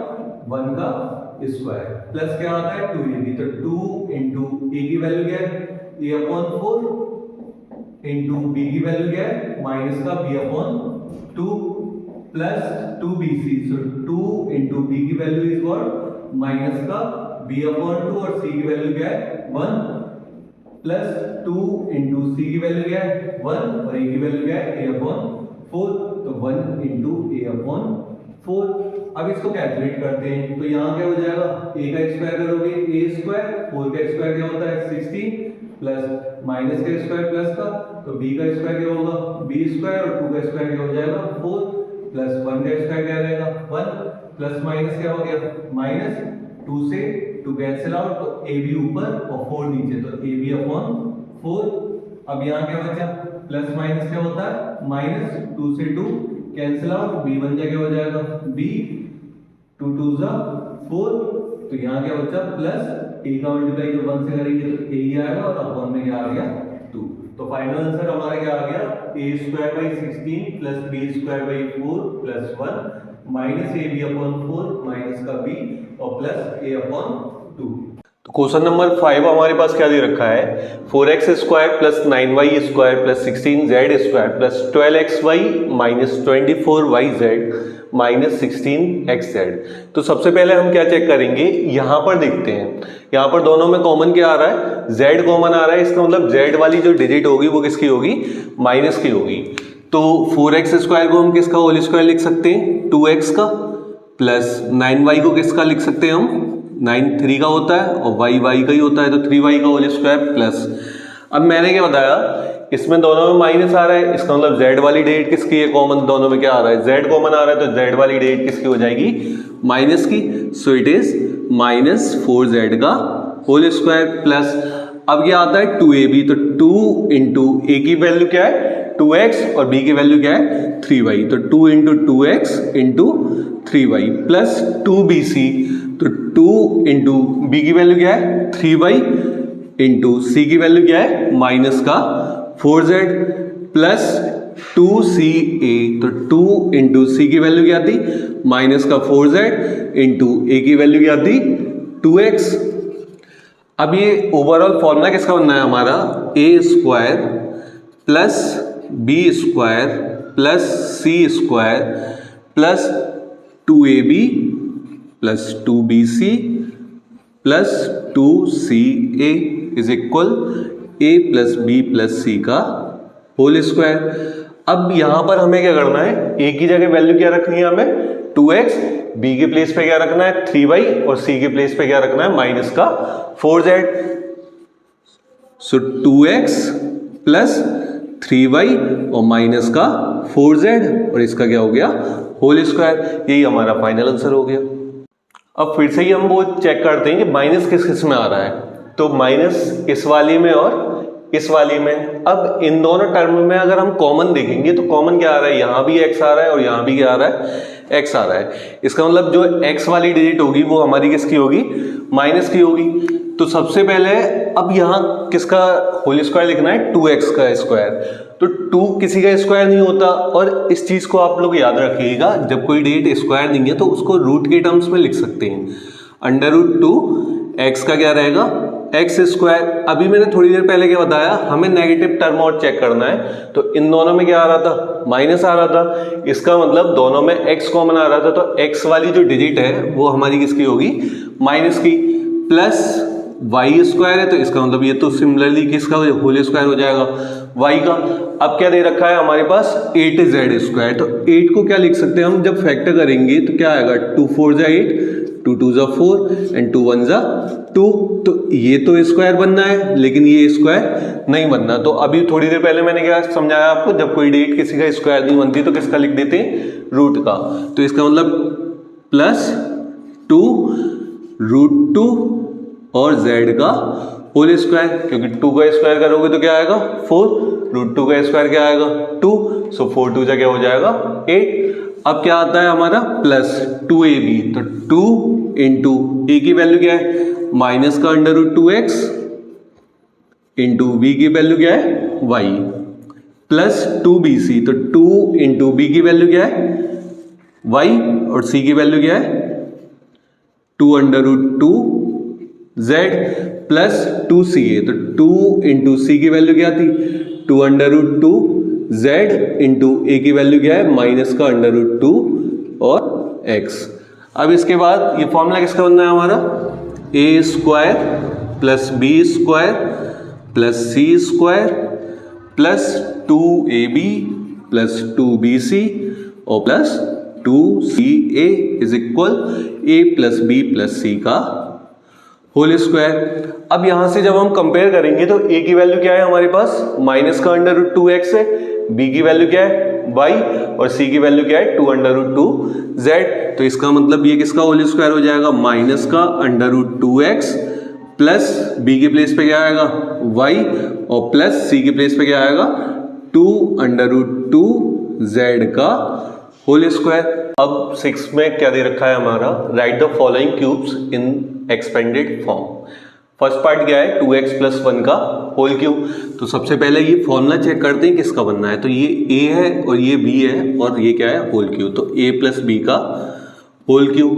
1 का स्क्वायर प्लस क्या आता है 2ab, तो 2 इंटू a की वैल्यू क्या है a/4 इंटू b की वैल्यू क्या है माइनस का b/2 प्लस 2bc, सो 2 इंटू b की वैल्यू इज व्हाट माइनस का b/2 और c की वैल्यू क्या है 1 प्लस 2 इंटू c की वैल्यू क्या है 1 और a की वैल्यू क्या है a/4, तो 1 इंटू a/4। अब इसको कैलकुलेट करते हैं तो यहाँ क्या हो जाएगा a का स्क्वायर करोगे a स्क्वायर, 4 का स्क्वायर क्या होता है 16 प्लस माइनस का स्क्वायर प्लस का, तो b का स्क्वायर क्या होगा b स्क्वायर और 2 का स्क्वायर क्या हो जाएगा 4 प्लस 1 का स्क्वायर क्या रहेगा 1 प्लस माइनस क्या हो गया माइनस, 2 से 2 कैंसिल आउट, तो ab ऊपर और 4 नीचे, तो ab/4। अब यहाँ क्या बचा प्लस माइनस क्या होता है माइनस, 2 से 2 कैंसिल आउट, b बन जाएगा हो जाएगा b, 2 2 4, तो यहाँ क्या बचा प्लस a का मल्टीप्लाई जब 1 से करेंगे तो a ही आएगा और अपॉन में क्या आ गया 2। तो फाइनल आंसर हमारा क्या आ गया a² / 16 plus b² / 4 plus 1 minus ab/4 minus का b और प्लस a/2। तो क्वेश्चन नंबर 5 हमारे पास क्या दे रखा है 4x² plus 9y² plus 16z² plus 12xy minus 24yz minus 16xz। तो सबसे पहले हम क्या चेक करेंगे, यहां पर देखते हैं, यहां पर दोनों में कॉमन क्या आ रहा है, z कॉमन आ रहा है। इसका मतलब z वाली जो डिजिट होगी वो किसकी होगी, माइनस की होगी। तो 4x² को हम किसका होल स्क्वायर लिख सकते हैं, 2x का, प्लस 9y को किसका लिख सकते हैं हम, 9 3 का होता है और y का ही होता है, तो 3y का होल स्क्वायर प्लस। अब मैंने क्या बताया, इसमें दोनों में माइनस आ रहा है, इसका मतलब z वाली डिजिट किसकी है, कॉमन दोनों में क्या आ रहा है, z कॉमन आ रहा है, तो z वाली डिजिट किसकी हो जाएगी, माइनस की। सो इट इज माइनस 4z का होल स्क्वायर प्लस, अब क्या आता है 2ab, तो 2 इंटू a की वैल्यू क्या है 2x और b की वैल्यू क्या है 3y, तो 2 into 2x into 3y plus 2bc, तो 2 इंटू बी की वैल्यू क्या है 3y इंटू सी की वैल्यू क्या है माइनस का 4z प्लस 2ca, तो 2 इंटू सी की वैल्यू क्या थी माइनस का 4z इंटू ए की वैल्यू क्या थी 2x। अब ये ओवरऑल फॉर्मूला किसका बनना है हमारा, a² plus b² plus c² plus 2ab plus 2bc plus 2ca is equal a plus b plus c का होल स्क्वायर। अब यहां पर हमें क्या करना है, a की जगह वैल्यू क्या रखनी है हमें 2x, b के प्लेस पे क्या रखना है 3y और c के प्लेस पे क्या रखना है माइनस का 4z। सो 2x प्लस 3y और माइनस का 4z और इसका क्या हो गया होल स्क्वायर। यही हमारा फाइनल आंसर हो गया। अब फिर से ही हम वो चेक करते हैं कि माइनस किस किस में आ रहा है, तो माइनस इस वाली में और इस वाली में। अब इन दोनों टर्म में अगर हम कॉमन देखेंगे तो कॉमन क्या आ रहा है, यहाँ भी x आ रहा है और यहाँ भी क्या आ रहा है x आ रहा है। इसका मतलब जो x वाली डिजिट होगी वो हमारी किसकी होगी, माइनस की होगी। तो सबसे पहले अब यहाँ किसका होल स्क्वायर लिखना है 2x का स्क्वायर, तो 2 किसी का स्क्वायर नहीं होता। और इस चीज को आप लोग याद रखिएगा, जब कोई डिजिट स्क्वायर नहीं है तो उसको रूट के टर्म्स में लिख सकते हैं। √2 x का क्या रहेगा x²। अभी मैंने थोड़ी देर पहले क्या बताया, हमें नेगेटिव टर्म और चेक करना है, तो इन दोनों में क्या आ रहा था माइनस आ रहा था। इसका मतलब दोनों में x कॉमन आ रहा था, तो x वाली जो डिजिट है वो हमारी किसकी होगी माइनस की। प्लस y² है, तो इसका मतलब ये तो सिमिलरली किसका होल स्क्वायर हो जाएगा y का। अब क्या दे रखा है हमारे पास 8z², तो 8 को क्या लिख सकते हैं हम, जब फैक्टर करेंगे तो क्या आएगा 2 4 8, 2 2 4 एंड 2 1 2। तो ये तो स्क्वायर बनना है लेकिन ये स्क्वायर नहीं बनना। तो अभी थोड़ी देर पहले मैंने क्या समझाया आपको, जब कोई डिजिट किसी का स्क्वायर नहीं बनती तो किसका लिख देते हैं रूट का। तो इसका मतलब प्लस 2 √2 और z का होल स्क्वायर, क्योंकि 2 का स्क्वायर करोगे तो क्या आएगा 4, √2 का स्क्वायर क्या आएगा 2, सो 4 2 क्या हो जाएगा 8। अब क्या आता है हमारा प्लस 2ab, तो 2 इंटू ए की वैल्यू क्या है माइनस का √2x इंटू बी की वैल्यू क्या है y प्लस 2bc, तो 2 इंटू बी की वैल्यू क्या है y और c की वैल्यू क्या है 2√2z प्लस 2ca, तो 2 इंटू सी की वैल्यू क्या थी 2√2z इंटू ए की वैल्यू क्या है माइनस का √2 और x। अब इसके बाद ये फॉर्मूला किसका बनना है हमारा a² plus b² plus c² plus 2ab plus 2bc और plus 2ca is equal a plus b plus c का होल स्क्वायर। अब यहां से जब हम कंपेयर करेंगे तो a की वैल्यू क्या है हमारे पास माइनस का √2x है, b की वैल्यू क्या है y और c की वैल्यू क्या है 2√2z। तो इसका मतलब ये किसका होल स्क्वायर हो जाएगा माइनस का √2x प्लस b के प्लेस पे क्या आएगा y और प्लस c के प्लेस पे क्या आएगा 2√2z का होल स्क्वायर। अब 6 में क्या दे रखा है हमारा, right the following cubes in expanded form. First part क्या है, 2x प्लस 1 का होल क्यूब। तो सबसे पहले ये फॉर्मूला चेक करते हैं किसका बनना है। तो ये a है और ये b है और ये क्या है, होल क्यूब। तो a प्लस b का होल क्यूब।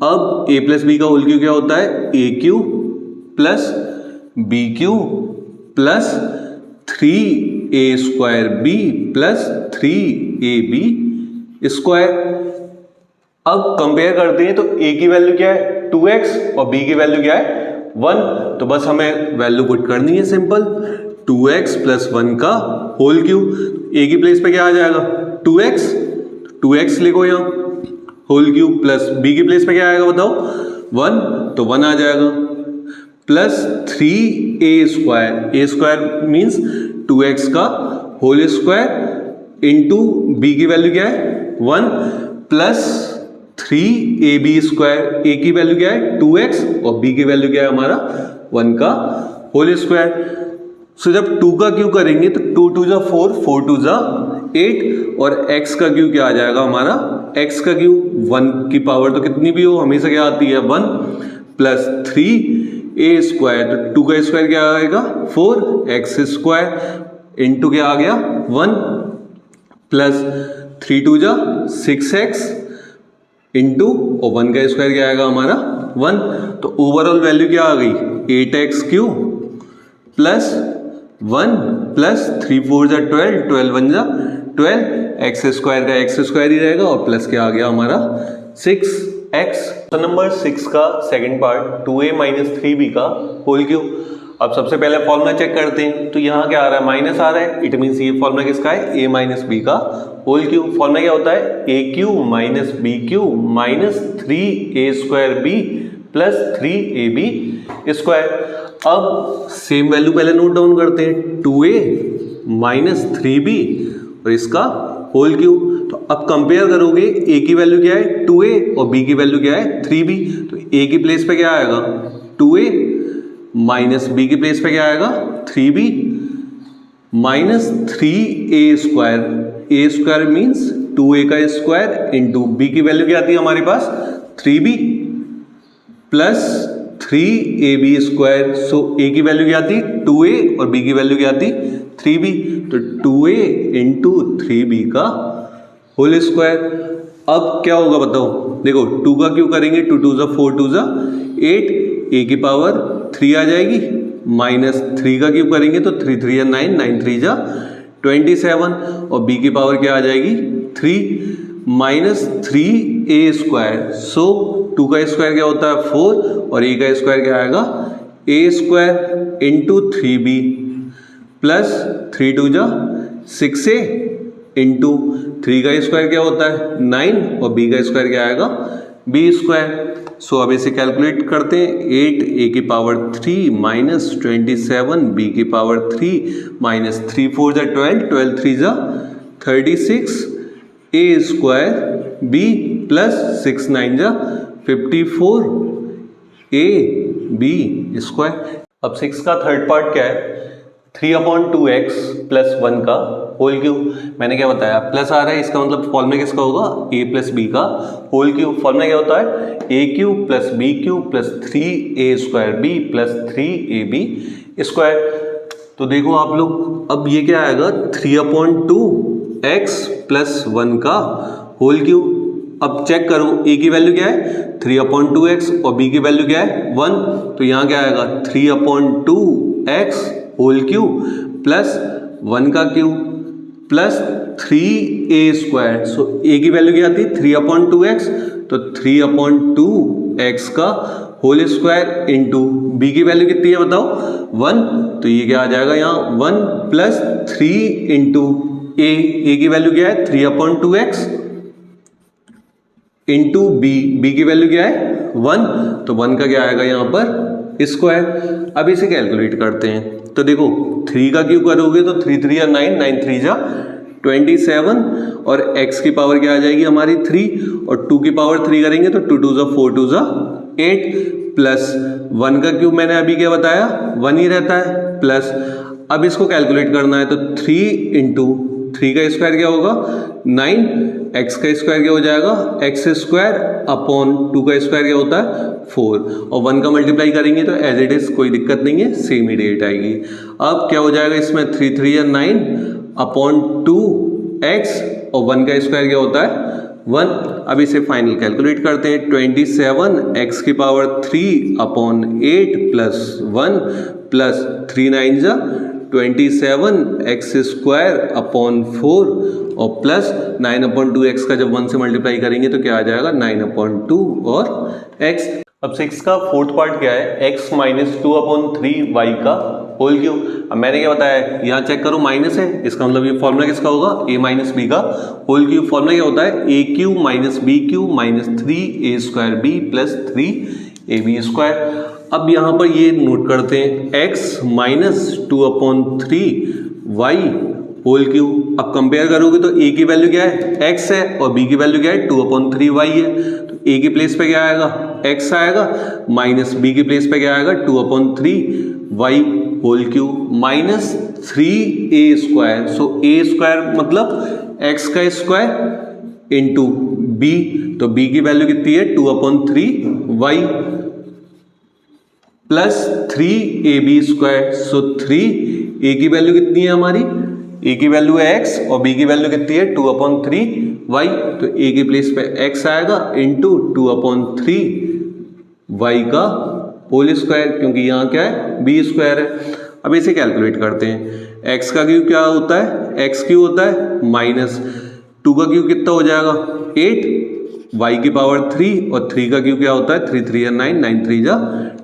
अब a प्लस b का होल क्यूब क्या होता है, a cube plus b cube plus 3a square b plus 3ab square. अब कंपेयर करते हैं तो a की वैल्यू क्या है 2x और b की वैल्यू क्या है 1। तो बस हमें वैल्यू पुट करनी है सिंपल, 2x प्लस 1 का होल क्यूब। a की प्लेस पे क्या आ जाएगा 2x लिखो यहाँ, होल क्यूब प्लस b की प्लेस पे क्या आएगा बताओ 1, तो 1 आ जाएगा, plus 3a square means 2x का होल स्क्वायर इंटू b की वैल्यू क्या है 1 प्लस 3ab स्क्वायर। a की वैल्यू क्या है 2x और b की वैल्यू क्या है हमारा 1 का होल स्क्वायर। सो जब 2 का क्यूब करेंगे तो 2 2 जा 4, 4 2 जा 8 और x का क्यूब क्या आ जाएगा हमारा, x का क्यूब 1 की पावर तो कितनी भी हो हमेशा क्या आती है 1 प्लस 3a स्क्वायर। तो 2 का स्क्वायर क्या आएगा 4x स्क्वायर इंटू क्या आ गया 1 प्लस 3 2 जा 6x इंटू और 1 का स्क्वायर क्या आएगा हमारा 1। तो ओवरऑल वैल्यू क्या आ गई 8x क्यूब प्लस 1 प्लस 3 4 जा 12, 12 1 जा 12, x स्क्वायर का x स्क्वायर ही रहेगा और प्लस क्या आ गया हमारा 6x। तो नंबर 6 का second part 2a minus 3b का होल क्यूब। अब सबसे पहले फॉर्मूला चेक करते हैं। तो यहाँ क्या आ रहा है माइनस आ रहा है, इट मीन्स ये फॉर्मूला किसका है a माइनस b का होल क्यूब। फॉर्मूला क्या होता है a cube minus b cube minus 3a square b plus 3ab square. अब सेम वैल्यू पहले नोट डाउन करते हैं, 2a माइनस 3b और इसका होल क्यूब। तो अब कंपेयर करोगे a की वैल्यू क्या है 2a और b की वैल्यू क्या है 3b। तो a की प्लेस पे क्या आएगा 2a माइनस b की प्लेस पे क्या आएगा 3b minus 3a square means 2a का स्क्वायर इंटू b की वैल्यू क्या आती है हमारे पास 3b plus 3ab square. So a की वैल्यू क्या आती 2a और b की वैल्यू क्या आती 3b। तो 2a इंटू 3b का होल स्क्वायर। अब क्या होगा बताओ, देखो 2 का क्यूब करेंगे 2 2 जा 4 2 जा 8, a की पावर 3 आ जाएगी, माइनस 3 का क्यूब करेंगे तो 3 3 या 9, 9 3 जा 27 और b की पावर क्या आ जाएगी 3 माइनस 3a स्क्वायर। सो 2 का स्क्वायर क्या होता है 4 और a का स्क्वायर क्या आएगा a square into 3b plus 3 2 जा 6a इंटू 3 का स्क्वायर क्या होता है 9 और b का स्क्वायर क्या आएगा b स्क्वायर। सो अब इसे कैलकुलेट करते हैं, 8a की पावर 3 माइनस 27 b की पावर 3 माइनस 3 4 जा 12, 12 3 जा 36 a स्क्वायर b प्लस 6 9 जा 54 a b स्क्वायर। अब 6 का थर्ड पार्ट क्या है 3/2x प्लस 1 का होल क्यूब। मैंने क्या बताया प्लस आ रहा है, इसका मतलब फॉर्मूला किसका होगा a प्लस b का होल क्यूब। फॉर्मूला क्या होता है a cube plus b cube plus 3a square b plus 3ab square. तो देखो आप लोग अब ये क्या आएगा 3/2x प्लस 1 का होल क्यूब। अब चेक करो a की वैल्यू क्या है 3/2x और b की वैल्यू क्या है 1। तो यहाँ क्या आएगा 3/2x होल क्यूब प्लस 1 का cube plus 3a square. So a की वैल्यू क्या आती है 3/2x, तो 3/2x का होल स्क्वायर इंटू b की वैल्यू कितनी है बताओ 1। तो ये क्या आ जाएगा यहाँ 1 प्लस 3 इंटू a की वैल्यू क्या है 3/2x इंटू b की वैल्यू क्या है 1। तो 1 का क्या आएगा यहाँ पर स्क्वायर। अब इसे कैलकुलेट करते हैं। तो देखो 3 का क्यूब करोगे तो 3 3 या 9, 9 3 जा 27 और x की पावर क्या आ जाएगी हमारी 3 और 2 की पावर 3 करेंगे तो 2 2 जा 4 2 जा 8 प्लस 1 का क्यूब मैंने अभी क्या बताया 1 ही रहता है प्लस। अब इसको कैलकुलेट करना है तो 3 इंटू 3 का स्क्वायर क्या होगा 9, x का स्क्वायर क्या हो जाएगा एक्स स्क्वायर अपॉन 2 का स्क्वायर क्या होता है 4, और 1 का मल्टीप्लाई करेंगे तो एज इट इज कोई दिक्कत नहीं है, सेम ही रेट आएगी। अब क्या हो जाएगा इसमें 3 3 या 9 अपॉन 2x और 1 का स्क्वायर क्या होता है 1। अब इसे फाइनल कैलकुलेट करते हैं, 27 x की पावर 3 अपॉन 8 प्लस 1 प्लस 3 9 जा 27 x स्क्वायर अपॉन 4 और प्लस 9 अपॉन 2x का जब 1 से मल्टीप्लाई करेंगे तो क्या आ जाएगा 9 अपॉन 2 और x। अब 6 का फोर्थ पार्ट क्या है x माइनस 2 अपॉन 3 y का होल क्यूब। अब मैंने क्या बताया यहाँ चेक करो माइनस है, इसका मतलब ये फॉर्मूला किसका होगा a माइनस बी का होल क्यूब। फॉर्मूला क्या होता है a cube minus B cube minus 3a square b plus 3ab square. अब यहाँ पर ये नोट करते हैं x minus 2 upon 3y whole cube. अब कंपेयर करोगे तो a की वैल्यू क्या है x है और b की वैल्यू क्या है 2 अपॉन 3y है, तो a की प्लेस पे क्या आएगा x आएगा माइनस b की प्लेस पे क्या आएगा 2 upon 3y whole cube minus 3a square. So a square मतलब x का स्क्वायर इंटू b, तो b की वैल्यू कितनी है 2 upon 3y plus 3ab square. सो 3a की वैल्यू कितनी है हमारी, a की वैल्यू है x और b की वैल्यू कितनी है 2 अपॉन 3y, तो a की प्लेस पे x आएगा इंटू 2 अपॉन 3y का होल स्क्वायर, क्योंकि यहाँ क्या है b स्क्वायर है। अब इसे कैलकुलेट करते हैं, x का क्यूब क्या होता है x क्यूब होता है माइनस 2 का क्यूब कितना हो जाएगा 8, y की पावर 3 और 3 का क्यूब क्या होता है 3 3 या 9 9 3 जा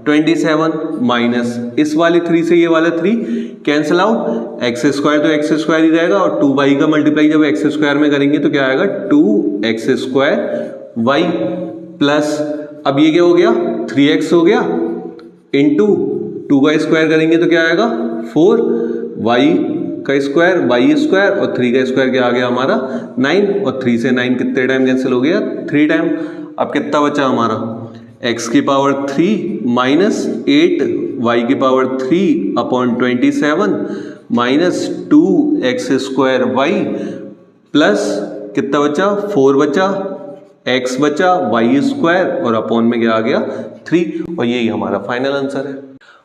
27 माइनस इस वाले 3 से ये वाला 3 कैंसिल आउट, एक्स स्क्वायर तो एक्स स्क्वायर ही रहेगा और 2y का मल्टीप्लाई जब एक्स स्क्वायर में करेंगे तो क्या आएगा 2x स्क्वायर y प्लस अब ये क्या हो गया 3x हो गया इंटू 2 का स्क्वायर करेंगे तो क्या आएगा 4y का स्क्वायर y स्क्वायर और 3 का स्क्वायर क्या आ गया हमारा 9 और 3 से 9 कितने टाइम कैंसिल हो गया 3 टाइम। अब कितना बचा हमारा x की पावर 3 माइनस 8 y की power 3 upon 27 minus 2x square y plus कितना बचा 4 बचा x बचा y स्क्वायर और अपॉन में क्या आ गया 3, और यही हमारा फाइनल आंसर है।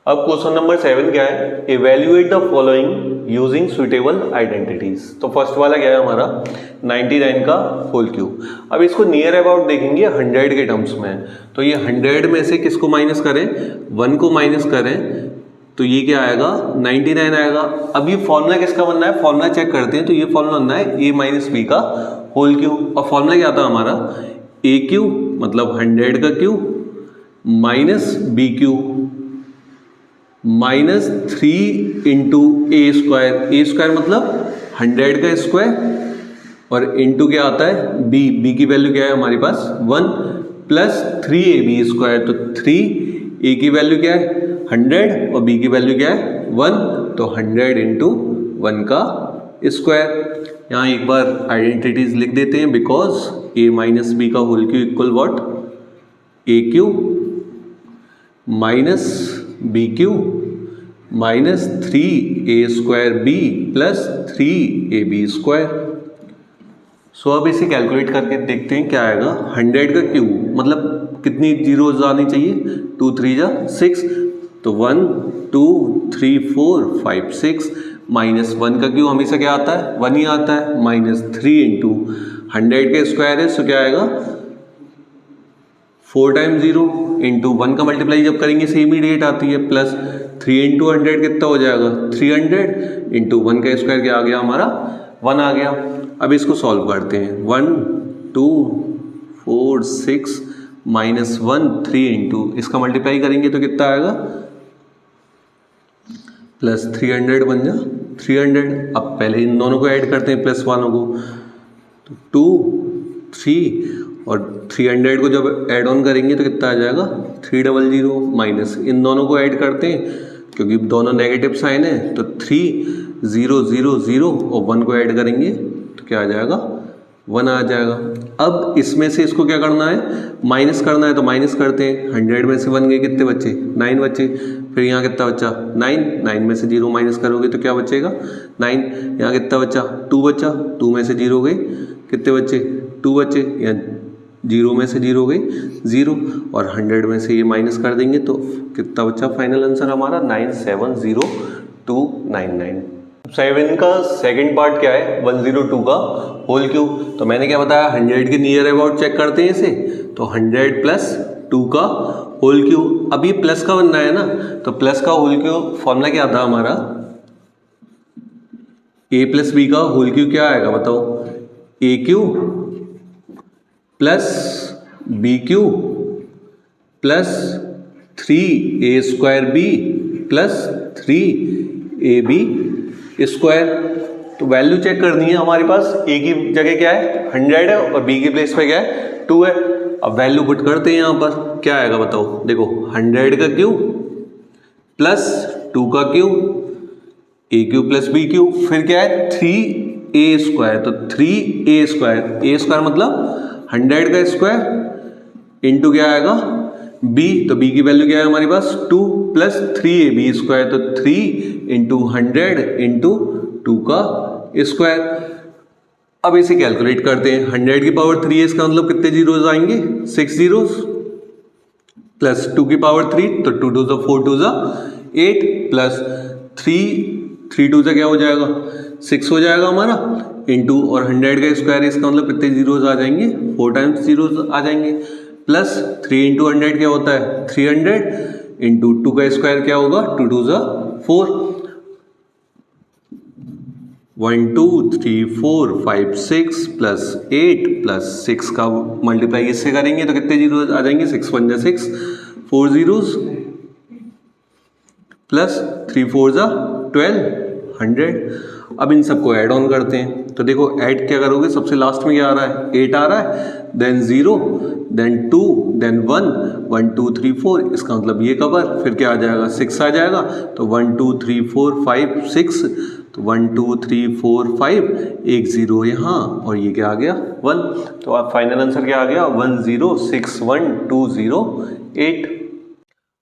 अब क्वेश्चन नंबर 7 क्या है, evaluate the following using suitable identities. तो फर्स्ट वाला क्या है हमारा 99 का होल क्यूब। अब इसको नियर अबाउट देखेंगे 100 के टर्म्स में, तो ये 100 में से किसको माइनस करें 1 को माइनस करें तो ये क्या आएगा 99 आएगा। अब ये फॉर्मूला किसका बनना है, फॉर्मूला चेक करते हैं, तो ये फॉर्मूला बनना है a माइनस बी का होल क्यूब, और फॉर्मूला क्या था हमारा a क्यूब मतलब 100 का cube minus B cube minus 3 into A square मतलब 100 का स्क्वायर और इंटू क्या आता है b की वैल्यू क्या है हमारे पास 1 प्लस 3ab स्क्वायर, तो 3a की वैल्यू क्या है 100 और b की वैल्यू क्या है 1, तो 100 इंटू 1 का स्क्वायर। यहाँ एक बार आइडेंटिटीज लिख देते हैं, बिकॉज a माइनस बी का whole cube equal what a cube minus B cube minus 3a square b plus 3ab square. So अब इसे कैलकुलेट करके देखते हैं क्या आएगा। 100 का क्यूब मतलब कितनी जीरोज आनी चाहिए 2 3 जा 6, तो 1 2 3 4 5 6 माइनस 1 का क्यूब हमेशा क्या आता है 1 ही आता है माइनस 3 इंटू 100 का स्क्वायर है, सो क्या आएगा 4 टाइम्स 0 इंटू 1 का मल्टीप्लाई जब करेंगे सेम ही रेट आती है, प्लस 3 इंटू 100 कितना हो जाएगा 300 इंटू 1 का स्क्वायर क्या आ गया हमारा 1 आ गया। अब इसको सॉल्व करते हैं 1 2 4 6 माइनस 1 3 इंटू इसका मल्टीप्लाई करेंगे तो कितना आएगा प्लस 300 बन जा 300। अब पहले इन दोनों को ऐड करते हैं प्लस वालों को, तो 2 3 और 300 को जब ऐड ऑन करेंगे तो कितना आ जाएगा 300 माइनस इन दोनों को ऐड करते हैं क्योंकि दोनों नेगेटिव साइन है, तो 3 0 0 0 और 1 को ऐड करेंगे तो क्या आ जाएगा 1 आ जाएगा। अब इसमें से इसको क्या करना है, माइनस करना है, तो माइनस करते हैं। 100 में से 1 गए, कितने बच्चे, 9 बच्चे। फिर यहाँ कितना बच्चा, 9 में से 0 माइनस करोगे तो क्या बचेगा, 9। यहाँ कितना बच्चा, 2 बच्चा, 2 में से 0 गए, कितने बच्चे, 2 बच्चे। यहाँ 0 में से 0 गए 0, और 100 में से ये माइनस कर देंगे तो कितना बच्चा, फाइनल आंसर हमारा 970299। 7 का सेकंड पार्ट क्या है, 102 का होल क्यूब। तो मैंने क्या बताया, 100 के नियर अबाउट चेक करते हैं इसे, तो 100 प्लस 2 का होल क्यूब। अभी प्लस का बनना है ना, तो प्लस का होल क्यूब फॉर्मूला क्या था हमारा, a प्लस बी का होल क्यूब क्या आएगा बताओ, A cube plus B cube plus 3a² b plus 3ab square. तो वैल्यू चेक करनी है हमारे पास, a की जगह क्या है 100 है और b की प्लेस पे क्या है 2 है। अब वैल्यू पुट करते हैं यहाँ पर, क्या आएगा बताओ, देखो 100 का क्यूब प्लस 2 का cube, a cube plus b cube, फिर क्या है 3a², तो 3a² मतलब 100 का स्क्वायर इंटू क्या आएगा b, तो b की वैल्यू क्या है हमारे पास 2 प्लस 3ab², तो 3 इंटू 100 इंटू 2 का स्क्वायर। अब इसे कैलकुलेट करते हैं, 100 की पावर 3 है, इसका मतलब कितने जीरोस आएंगे, 6 जीरोस, प्लस 2 की पावर 3, तो 2 2 4 2 8 प्लस 3 2 क्या हो जाएगा 6 हो जाएगा हमारा, इंटू और 100 का स्क्वायर, इसका मतलब कितने जीरोस आ जाएंगे, 4 टाइम्स जीरोस आ जाएंगे, प्लस 3 इंटू 100 क्या होता है 300, इंटू 2 का स्क्वायर क्या होगा 2 2 4, 1 2 3 4 5 6 प्लस 8 प्लस 6 का मल्टीप्लाई इससे करेंगे तो कितने जीरो आ जाएंगे, 6 1 6 4 जीरोस प्लस 3 4 12 100। अब इन सबको ऐड ऑन करते हैं, तो देखो ऐड क्या करोगे, सबसे लास्ट में क्या आ रहा है 8 आ रहा है, देन 0 देन 2 देन 1 1 2 3 4, इसका मतलब ये कवर, फिर क्या आ जाएगा 6 आ जाएगा, तो 1 2 3 4 5 6, तो 1 2 3 4 5 एक 0 यहाँ और ये क्या आ गया 1, तो आप फाइनल आंसर क्या आ गया 10612008।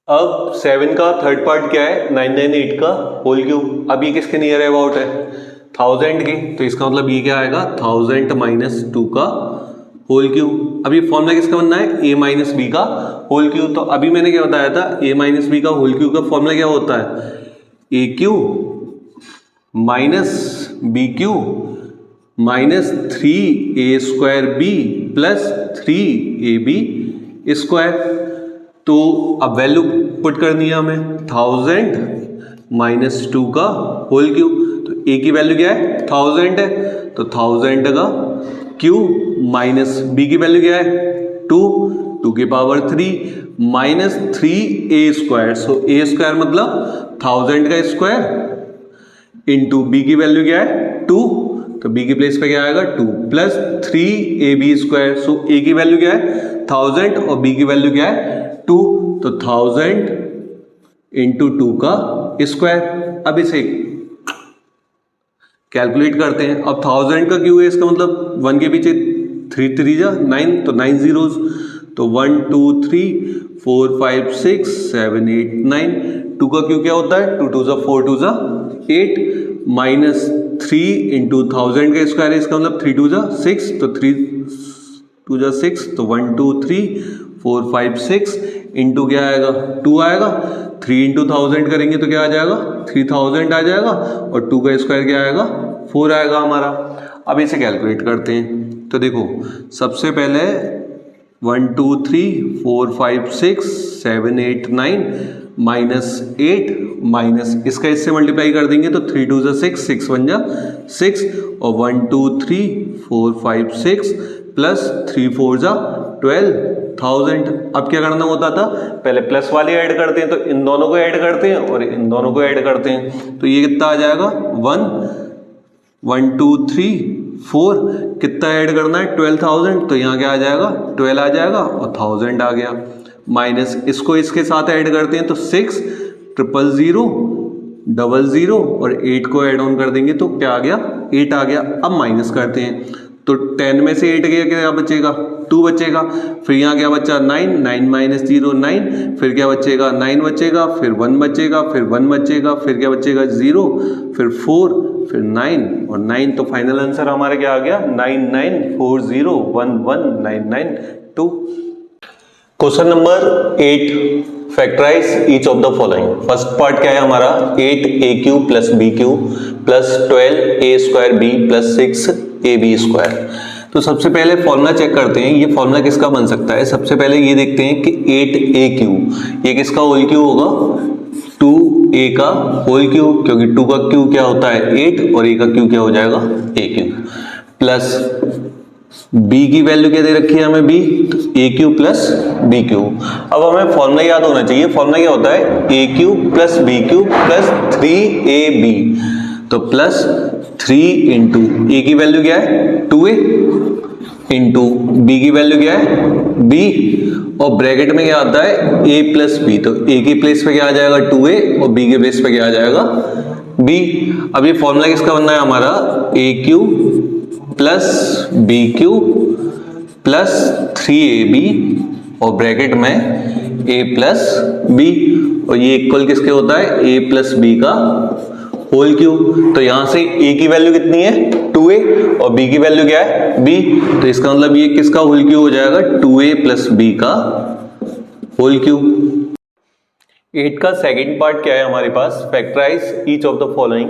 अब 7 का थर्ड पार्ट क्या है, 998 का होल क्यूब। अब ये किसके नियर अबाउट है 1000 के, तो इसका मतलब ये क्या आएगा 1000 माइनस 2 का होल क्यूब। अब ये फॉर्मूला किसका बनना है, a माइनस बी का होल क्यूब। तो अभी मैंने क्या बताया था, a माइनस बी का होल क्यूब का फॉर्मूला क्या होता है, a cube minus B cube minus 3a² b plus 3ab square. तो अब वैल्यू पुट करनी है हमें, 1000 माइनस 2 का होल क्यूब, तो a की वैल्यू क्या है 1000 है, तो 1000 का क्यूब माइनस b की वैल्यू क्या है 2 2 की पावर 3 माइनस 3a², सो a² मतलब 1000 का स्क्वायर इंटू b की वैल्यू क्या है 2, तो b की प्लेस पे क्या आएगा 2 प्लस 3ab², सो a की वैल्यू क्या है 1000 और b की वैल्यू क्या है 2, तो 1000 इंटू 2 का स्क्वायर। अब इसे कैलकुलेट करते हैं। अब 1000 का क्यूब है, इसका मतलब 1 के पीछे 3 3 9, तो 9 जीरोस, तो 1 2 3 4 5 6 7 8 9, 2 का क्यूब क्या होता है 2 2 4 2 8 माइनस 3 इंटू 1000 का स्क्वायर है, इसका मतलब 3 2 6, तो 3 2 6, तो 1 2 3 4 5 6 इंटू क्या आएगा 2 आएगा, 3 इंटू 1000 करेंगे तो क्या आ जाएगा 3000 आ जाएगा, और 2 का स्क्वायर क्या आएगा 4 आएगा हमारा। अब इसे कैलकुलेट करते हैं, तो देखो सबसे पहले 1 2 3 4 5 6 7 8 9 माइनस 8 माइनस इसका इससे मल्टीप्लाई कर देंगे तो 3 2 6 6 1 6, और 1 2 3 4 5 6 प्लस 3 4 12,000। अब क्या करना होता था, पहले प्लस वाले ऐड करते हैं, तो इन दोनों को ऐड करते हैं और इन दोनों को ऐड करते हैं, तो ये कितना आ जाएगा 1 1 2 3 4, कितना ऐड करना है 12,000, तो यहाँ क्या आ जाएगा 12 आ जाएगा और 1000 आ गया, माइनस इसको इसके साथ ऐड करते हैं तो 6 000 00 और 8 को ऐड ऑन कर देंगे तो क्या आ गया 8 आ गया। अब माइनस करते हैं, तो 10 में से 8 गया, क्या बचेगा 2 बचेगा। फिर यहाँ क्या बचा 9, 9 माइनस 0 9, फिर क्या बचेगा 9 बचेगा, फिर 1 बचेगा, फिर 1 बचेगा, फिर क्या बचेगा 0, फिर 4, फिर 9 और 9। तो फाइनल आंसर हमारा क्या आ गया 9940119992। Question number 8, factorise each of the following. First part क्या है हमारा 8a³ plus b³ plus 12a² plus 6ab²। तो सबसे पहले फॉर्मूला चेक करते हैं, ये फॉर्मूला किसका बन सकता है। सबसे पहले ये देखते हैं कि 8a³ ये किसका होल क्यूब होगा 2a का होल क्यूब, क्योंकि 2 का क्यूब क्या होता है 8 और a का क्यूब क्या हो जाएगा a³ प्लस b की वैल्यू क्या दे रखी है हमें b, तो a³ प्लस b³। अब हमें फॉर्मूला याद होना चाहिए। फॉर्मूला क्या होता है a³ plus b³ plus 3ab, तो प्लस 3 इंटू a की वैल्यू क्या है 2a इंटू b की वैल्यू क्या है b, और ब्रैकेट में क्या आता है a प्लस b, तो a की प्लेस पे क्या आ जाएगा 2a और b के प्लेस पे क्या आ जाएगा b। अब ये फॉर्मूला किसका बनना है हमारा a³ plus b³ plus 3ab और ब्रैकेट में a प्लस b, और ये इक्वल किसके होता है a प्लस b का होल क्यूब। तो यहां से a की वैल्यू कितनी है 2a और b की वैल्यू क्या है b, तो इसका मतलब ये किसका होल क्यूब हो जाएगा 2a प्लस b का होल क्यूब। 8 का सेकंड पार्ट क्या है हमारे पास, factorise each of the following.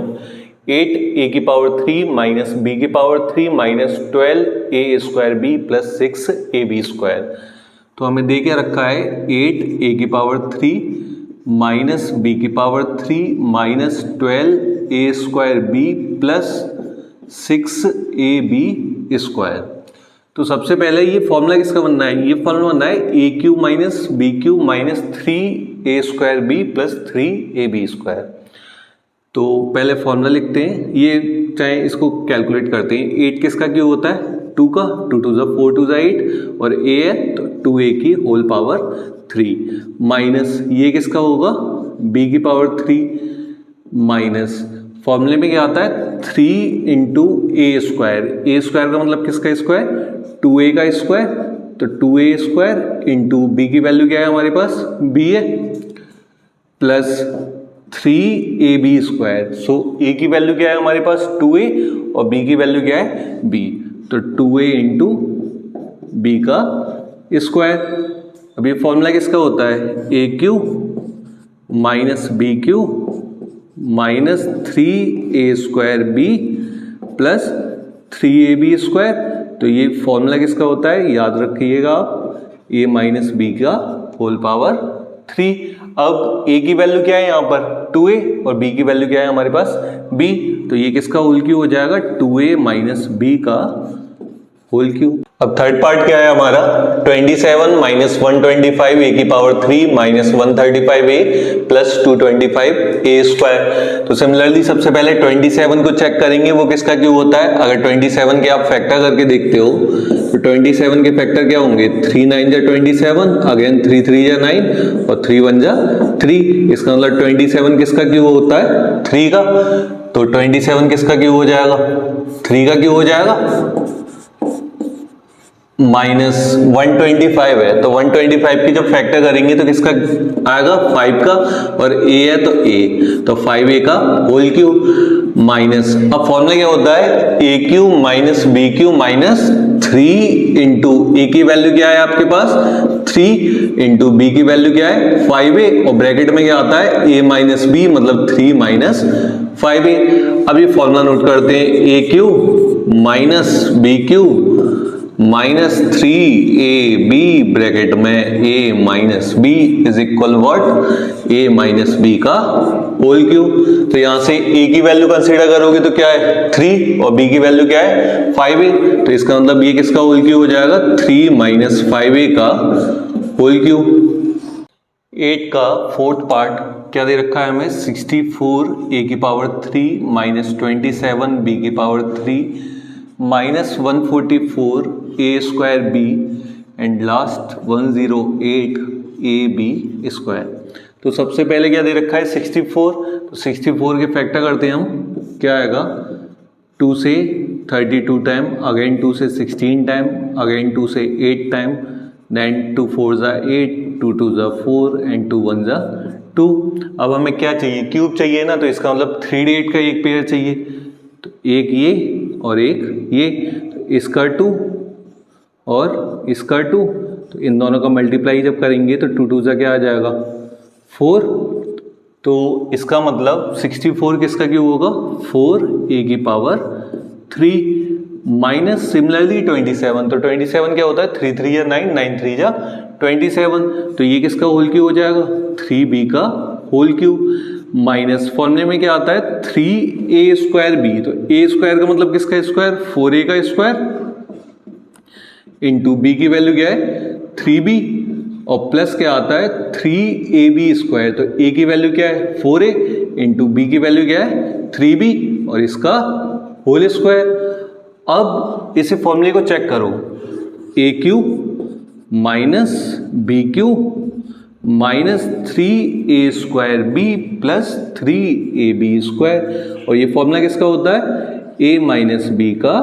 8a³ minus b³ minus 12a² plus 6ab²। तो हमें दे के रखा है 8a³ minus b³ minus 12a² plus 6ab²। तो सबसे पहले ये फॉर्मूला किसका बनना है, ये फॉर्मूला बनना है a³ minus b³ minus 3a² plus 3ab²। तो पहले फॉर्मूला लिखते हैं, ये चाहे इसको कैलकुलेट करते हैं। 8 किसका क्यूब होता है 2 का, 2 2 4 2 8 और a है तो 2a की होल पावर 3 माइनस ये किसका होगा b³ माइनस फॉर्मूले में क्या आता है 3 इंटू a² का मतलब किसका स्क्वायर 2a का स्क्वायर, तो 2a² इंटू b की वैल्यू क्या है हमारे पास b है प्लस 3ab²। सो a की वैल्यू क्या है हमारे पास 2a और b की वैल्यू क्या है b, तो 2a इंटू b का स्क्वायर। अब ये फॉर्मूला किसका होता है a³ minus b³ minus 3a² plus 3ab²। तो ये फॉर्मूला किसका होता है याद रखिएगा आप a माइनस b का होल पावर 3। अब a की वैल्यू क्या है यहाँ पर 2a और b की वैल्यू क्या है हमारे पास b, तो ये किसका होल क्यूब हो जाएगा 2a माइनस b का होल क्यूब। अब थर्ड पार्ट क्या है हमारा 27 minus 125 a³ minus 135a plus 225a²। तो सिमिलरली सबसे पहले 27 को चेक करेंगे वो किसका क्यूब होता है। अगर 27 के आप फैक्टर करके देखते हो तो 27 के फैक्टर क्या होंगे 3 9 जा 27, अगेन 3 3 जा 9 और 3 1 जा 3। इसका मतलब 27 किसका क्यूब होता है 3 का, तो 27 किसका क्यूब हो जाएगा 3 का क्यूब हो जाएगा माइनस 125 है, तो 125 की जब फैक्टर करेंगे तो किसका आएगा 5 का, और a है तो a, तो 5a का होल क्यूब माइनस। अब फॉर्मूला क्या होता है a³ minus b³ minus 3 into a की वैल्यू क्या है आपके पास 3 इंटू b की वैल्यू क्या है 5a और ब्रैकेट में क्या आता है a माइनस b मतलब 3 माइनस 5a। अब ये फॉर्मूला नोट करते हैं a³ minus b³ minus 3ab bracket में a minus b is equal what a minus b का होल क्यूब। तो यहां से a की वैल्यू कंसीडर करोगे तो क्या है 3 और b की वैल्यू क्या है 5a, तो इसका मतलब ये किसका होल क्यूब हो जाएगा 3 माइनस 5a का होल क्यूब। 8 का फोर्थ पार्ट क्या दे रखा है हमें 64 a³ minus 27 b³ minus 144 a² b and last 108 ab²। तो सबसे पहले क्या दे रखा है 64, तो 64 के फैक्टर करते हैं हम क्या आएगा 2 से 32 टाइम, अगेन 2 से 16 टाइम, अगेन 2 से 8 टाइम, देन 2 4 ज़ा 8, 2 2 ज़ा 4 एंड 2 1 ज़ा 2। अब हमें क्या चाहिए, क्यूब चाहिए ना, तो इसका मतलब 3D8 का एक पेयर चाहिए, तो एक ये और एक ये, तो इसका 2 और इसका 2, तो इन दोनों का मल्टीप्लाई जब करेंगे तो 2 2 ज़ा क्या आ जाएगा 4, तो इसका मतलब 64 किसका क्यूब होगा 4a की पावर 3 माइनस सिमिलरली 27, तो 27 क्या होता है 3 3 या 9, 9 3 जा 27, तो ये किसका होल क्यूब हो जाएगा 3b का होल क्यूब माइनस फॉर्मूले में क्या आता है 3a²b, तो a² का मतलब किसका स्क्वायर 4a का स्क्वायर इंटू b की वैल्यू क्या है 3b और प्लस क्या आता है 3ab², तो a की वैल्यू क्या है 4a इंटू b की वैल्यू क्या है 3b और इसका होल स्क्वायर। अब इसे फॉर्मूले को चेक करो, a³ minus b³ minus 3a²b plus 3ab², और ये फॉर्मूला किसका होता है a माइनस b का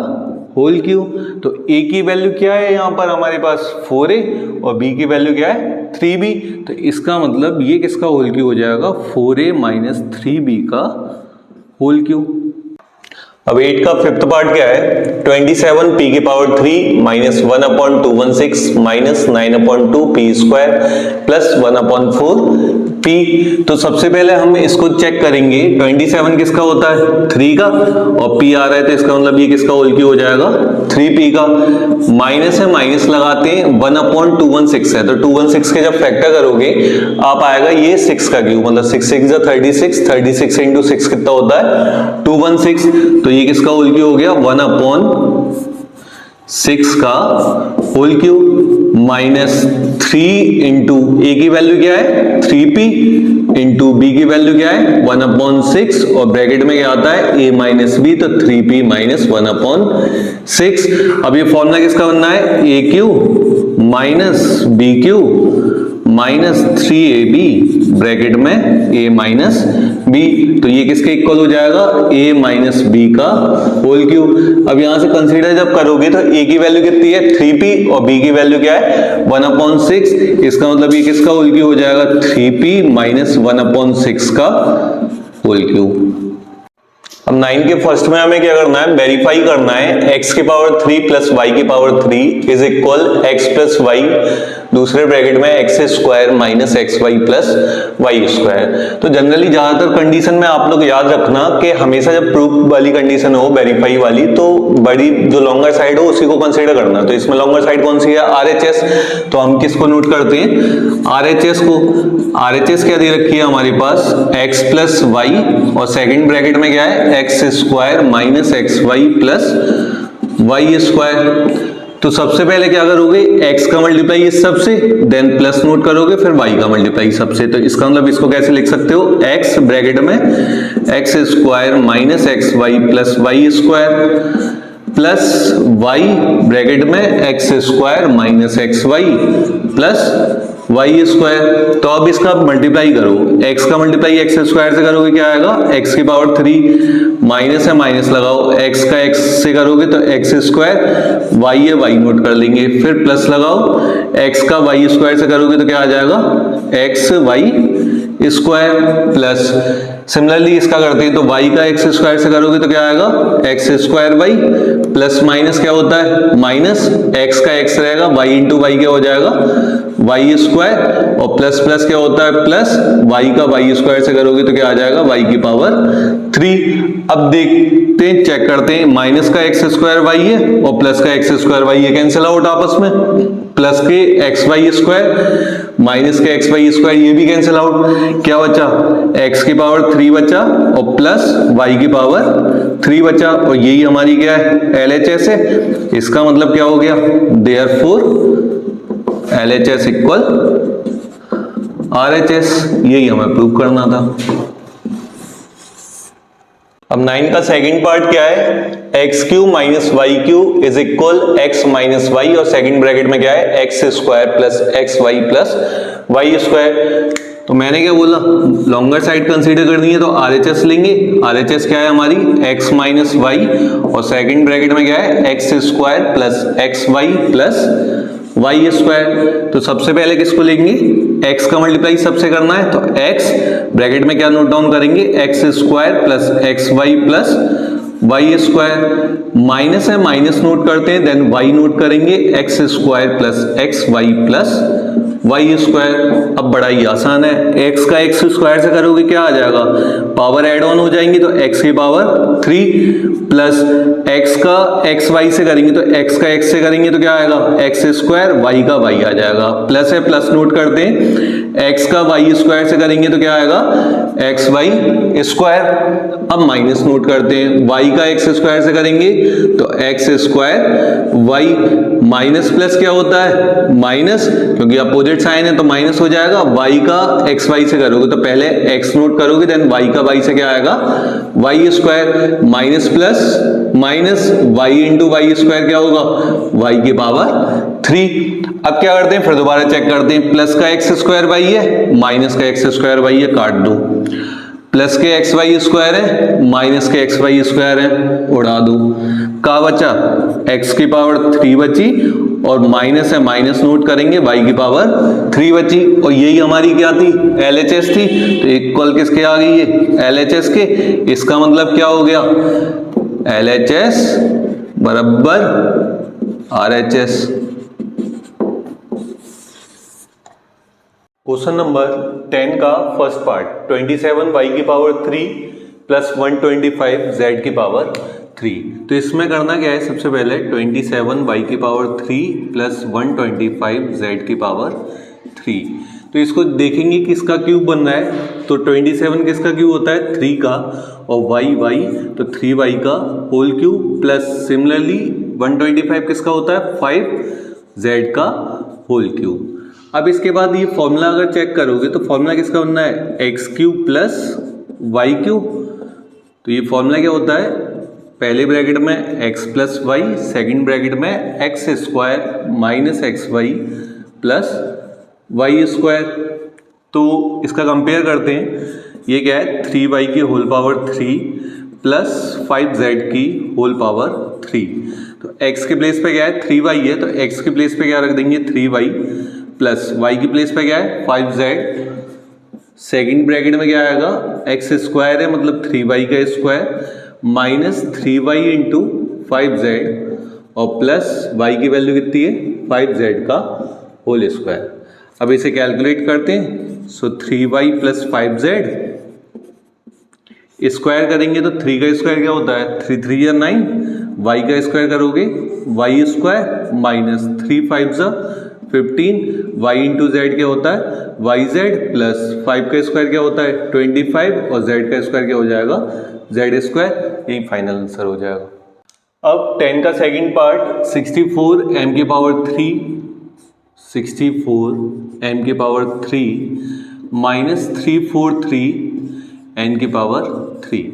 होल क्यूब। तो a की वैल्यू क्या है यहाँ पर हमारे पास 4a और b की वैल्यू क्या है 3b, तो इसका मतलब ये किसका होल क्यूब हो जाएगा 4a माइनस 3b का होल क्यूब। अब 8 का फिफ्थ पार्ट क्या है 27 p की power 3 minus 1/216 minus 9/2 p² plus 1/4 p। तो सबसे पहले हम इसको चेक करेंगे, 27 किसका होता है 3 का और p आ रहा है, तो इसका मतलब ये किसका होल क्यूब हो जाएगा 3p का। माइनस है, माइनस लगाते हैं 1/216 है, तो 216 के जब फैक्टर करोगे आप आएगा ये 6 का क्यूब, मतलब 6 6 जा 36, 36 इंटू 6 कितना होता है 216, तो ये किसका होल क्यूब हो गया 1/6 का होल क्यूब माइनस 3 इंटू ए की वैल्यू क्या है 3p इंटू बी की वैल्यू क्या है 1/6 और ब्रैकेट में क्या आता है a माइनस बी, तो 3p माइनस 1/6। अब ये फॉर्मूला किसका बनना है a³ minus b³ minus 3ab bracket में a माइनस b, तो ये किसके इक्वल हो जाएगा a माइनस b का होल क्यूब। अब यहां से कंसीडर जब करोगे तो a की वैल्यू कितनी है 3p और b की वैल्यू क्या है 1/6, इसका मतलब ये किसका होल क्यूब हो जाएगा 3p माइनस 1/6 का होल क्यूब। अब 9 के फर्स्ट में हमें क्या करना है वेरीफाई करना है x की पावर 3 प्लस y की power 3 is equal x plus y, दूसरे ब्रैकेट में x² minus xy plus y²। तो जनरली ज्यादातर कंडीशन में आप लोग याद रखना कि हमेशा जब प्रूफ वाली कंडीशन हो वेरीफाई वाली, तो बड़ी जो लॉन्गर साइड हो उसी को कंसीडर करना। तो इसमें लॉन्गर साइड कौन सी है RHS, तो हम किसको नोट करते हैं RHS को। RHS क्या दे रखी है हमारे पास x प्लस y और सेकंड ब्रैकेट में क्या है x² minus xy plus y²। तो सबसे पहले क्या करोगे x का मल्टीप्लाई इस सब से, देन प्लस नोट करोगे, फिर y का मल्टीप्लाई सबसे। तो इसका मतलब इसको कैसे लिख सकते हो x ब्रैकेट में x² minus xy plus y² plus y bracket में x² minus xy plus y²। तो अब इसका मल्टीप्लाई करो, x का मल्टीप्लाई x² से करोगे क्या आएगा x की पावर 3 माइनस है माइनस लगाओ, x का x से करोगे तो x², y है y नोट कर लेंगे, फिर प्लस लगाओ, x का y² से करोगे तो क्या आ जाएगा xy² प्लस सिमिलरली इसका करते हैं तो y का x² से करोगे तो क्या आएगा x²y प्लस माइनस क्या होता है माइनस x का x रहेगा, y इंटू वाई क्या हो जाएगा y² और प्लस प्लस क्या होता है प्लस y का y² से करोगे तो क्या आ जाएगा y की पावर 3। अब देखते हैं चेक करते हैं, माइनस का x² है और प्लस का x² है, कैंसिल आउट आपस में, प्लस के xy² माइनस के xy² ये भी कैंसिल आउट, क्या बचा x की पावर 3 बचा और प्लस y की पावर 3 बचा, और यही हमारी क्या है LHS है। इसका मतलब क्या हो गया देयरफॉर LHS इक्वल RHS, यही हमें प्रूव करना था। अब 9 का सेकंड पार्ट क्या है x³ minus y³ is equal x minus y और सेकंड ब्रैकेट में क्या है x² plus xy plus y²। तो मैंने क्या बोला, लॉन्गर साइड कंसीडर करनी है तो RHS लेंगे। RHS क्या है हमारी x माइनस वाई, और सेकंड ब्रैकेट में क्या है X square plus X Y plus Y square. तो सबसे पहले किसको लेंगे, x का मल्टीप्लाई सबसे करना है, तो x ब्रैकेट में क्या नोट डाउन करेंगे, X square plus X Y plus Y square, minus है माइनस नोट करते हैं, देन y नोट करेंगे, X square plus X Y plus Y square. अब बड़ा ही आसान है, x का एक्स स्क्वायर से करोगे क्या आ जाएगा, पावर एड ऑन हो जाएंगी, तो x की पावर 3 प्लस x का एक्स वाई से करेंगे तो x का x से करेंगे तो क्या आएगा, एक्स स्क्वायर, y का y आ जाएगा, प्लस है प्लस नोट कर दें, x का y स्क्वायर से करेंगे तो क्या आएगा, एक्स वाई स्क्वायर। अब माइनस नोट करते हैं, y का एक्स स्क्वायर से करेंगे तो x square y, minus plus क्या होता है माइनस, क्योंकि अपोजिट साइन है तो माइनस हो जाएगा, y का एक्स वाई से करोगे तो पहले x नोट करोगे, देन y का y से क्या आएगा, y square, minus plus minus y into Y square क्या होगा, y की पावर 3। अब क्या करते हैं, फिर दोबारा चेक करते हैं, प्लस का एक्स स्क्वायर वाई है, माइनस का एक्स स्क्वायर वाई है, काट दो, प्लस के एक्स वाई स्क्वायर है, माइनस के एक्स वाई स्क्वायर है, उड़ा दो, का बचा x की पावर 3 बची, और माइनस है माइनस नोट करेंगे, y की पावर 3 बची, और यही हमारी क्या थी, LHS थी, तो इक्वल किसके आ गई है, LHS के। इसका मतलब क्या हो गया, LHS बराबर RHS। क्वेश्चन नंबर 10 का फर्स्ट पार्ट, 27 y की पावर 3 प्लस 125 z की पावर 3। तो इसमें करना क्या है, सबसे पहले 27 y की पावर 3 प्लस 125 z की पावर 3। तो इसको देखेंगे किसका क्यूब बन रहा है, तो 27 किसका क्यूब होता है, 3 का, और y तो 3y का होल क्यूब, प्लस सिमिलरली 125 किसका होता है, 5z का होल क्यूब। अब इसके बाद ये फॉर्मूला अगर चेक करोगे तो फॉर्मूला किसका बनना है, X cube plus Y cube. तो ये फॉर्मूला क्या होता है, पहले ब्रैकेट में X plus Y, second bracket में X square minus X Y plus Y square. तो इसका कंपेयर करते हैं, ये क्या है 3y की होल पावर 3 प्लस 5z की होल पावर 3। तो x के प्लेस पे क्या है 3y है, तो x के प्लेस पे क्या रख देंगे 3y, प्लस y की प्लेस पे क्या है 5z, सेकेंड ब्रैकेट में क्या आएगा एक्स स्क्वायर है मतलब 3y का square minus 3y into 5z, और प्लस y की वैल्यू कितनी है 5z का होल स्क्वायर। अब इसे कैलकुलेट करते हैं, सो 3y प्लस 5z स्क्वायर करेंगे तो 3 का स्क्वायर क्या होता है 3 3 या 9, y का स्क्वायर करोगे y square minus 3 5 15, y into Z क्या होता है yz, प्लस 5 का स्क्वायर क्या होता है 25, और z का स्क्वायर क्या हो जाएगा z स्क्वायर। यही फाइनल आंसर हो जाएगा। अब 10 का सेकंड पार्ट, 64 m की पावर 3, 64 m की पावर 3 माइनस 343 n की पावर 3।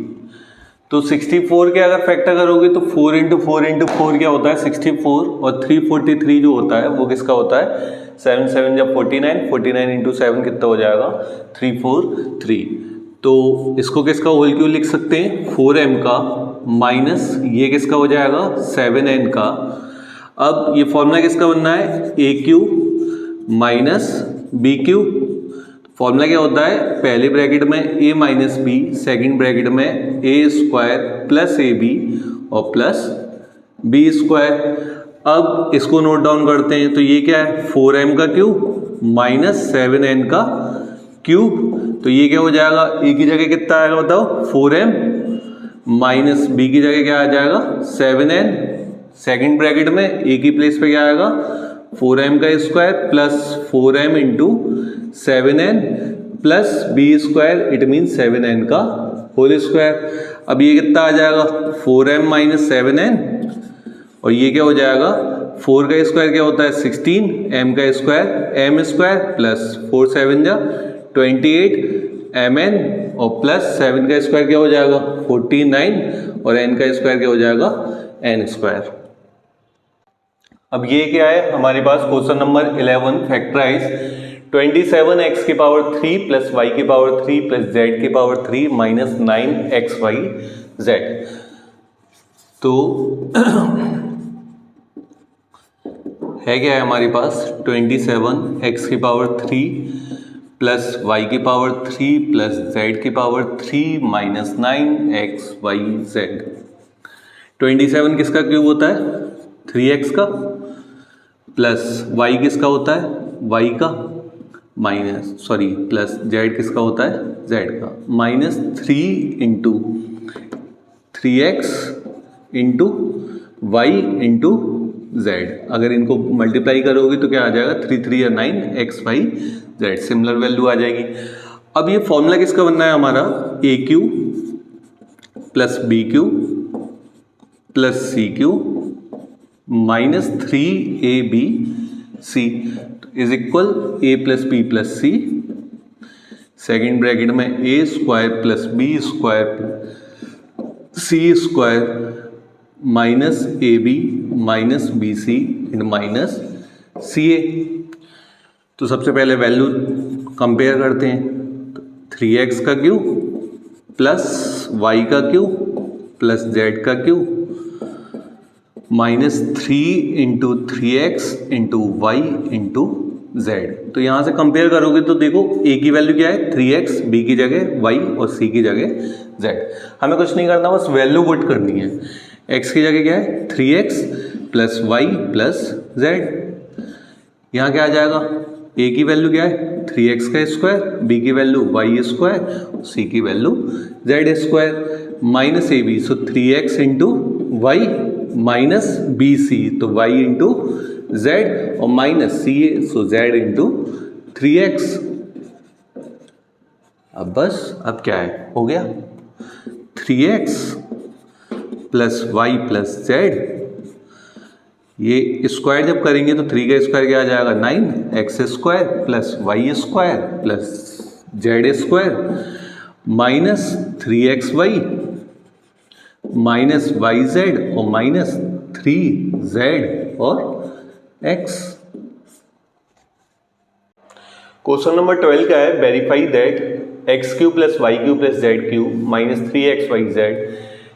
तो 64 के अगर फैक्टर करोगे तो 4 इंटू 4 इंटू 4 क्या होता है 64, और 343 जो होता है वो किसका होता है 7 7 जब 49, 49 इंटू 7 कितना हो जाएगा 343। तो इसको किसका होल क्यूब लिख सकते हैं 4m का, माइनस ये किसका हो जाएगा 7n का। अब ये फॉर्मूला किसका बनना है a cube minus b cube. Formula क्या होता है पहले ब्रैकेट में a minus B, second bracket में a square plus A B और प्लस बी स्क्वायर। अब इसको नोट डाउन करते हैं, तो ये क्या है 4m का क्यूब माइनस 7n का क्यूब। तो ये क्या हो जाएगा a की जगह कितना आएगा बताओ 4m, माइनस b की जगह क्या आ जाएगा 7n, सेकेंड ब्रैकेट में a की प्लेस पे क्या आएगा 4m का square plus 4m into 7n plus B square, it mean 7n का होल स्क्वायर। अब ये कितना आ जाएगा 4m माइनस 7n, और ये क्या हो जाएगा 4 का स्क्वायर क्या होता है 16, m का स्क्वायर m स्क्वायर प्लस 4 7 जा 28 mn, और प्लस 7 का स्क्वायर क्या हो जाएगा 49, और n का स्क्वायर क्या हो जाएगा n स्क्वायर। अब ये क्या है हमारे पास क्वेश्चन नंबर 11 फैक्टराइज 27x की पावर 3 प्लस y की पावर 3 प्लस z की पावर 3 माइनस 9xyz। तो है क्या है हमारे पास 27x की पावर 3 प्लस y की पावर 3 प्लस z की पावर 3 माइनस 9xyz। 27 किसका क्यूब होता है 3x का, प्लस y किसका होता है y का, प्लस z किसका होता है z का, minus 3 into 3x into y into z। अगर इनको मल्टीप्लाई करोगे तो क्या आ जाएगा 3 3 या 9 xyz, सिमिलर वैल्यू आ जाएगी। अब ये फॉर्मूला किसका बनना है हमारा A cube plus B cube plus C cube minus 3ab C is equal A plus B plus C, second bracket में A square plus B square C square minus A B minus B C and minus C A. तो सबसे पहले value compare करते हैं। तो 3x का cube plus y का cube plus z का cube minus 3 into 3x into Y into Z. तो यहाँ से कंपेयर करोगे तो देखो a की वैल्यू क्या है 3x, b की जगह y और c की जगह z। हमें कुछ नहीं करना, बस वैल्यू पुट करनी है। x की जगह क्या है 3x plus Y plus Z. यहाँ क्या आ जाएगा a की वैल्यू क्या है 3x का स्क्वायर, b की वैल्यू y स्क्वायर, c की value z square minus A B, so 3x into Y minus B C, तो y इंटू जेड और minus C A, so z into 3x। अब बस अब क्या है हो गया 3x plus Y plus Z. ये स्क्वायर जब करेंगे तो 3 का स्क्वायर क्या आ जाएगा 9x square plus Y square plus Z square minus 3xy minus Y Z और माइनस 3z और x। क्वेश्चन नंबर 12 का है verify that X cube plus Y cube plus Z cube minus 3xyz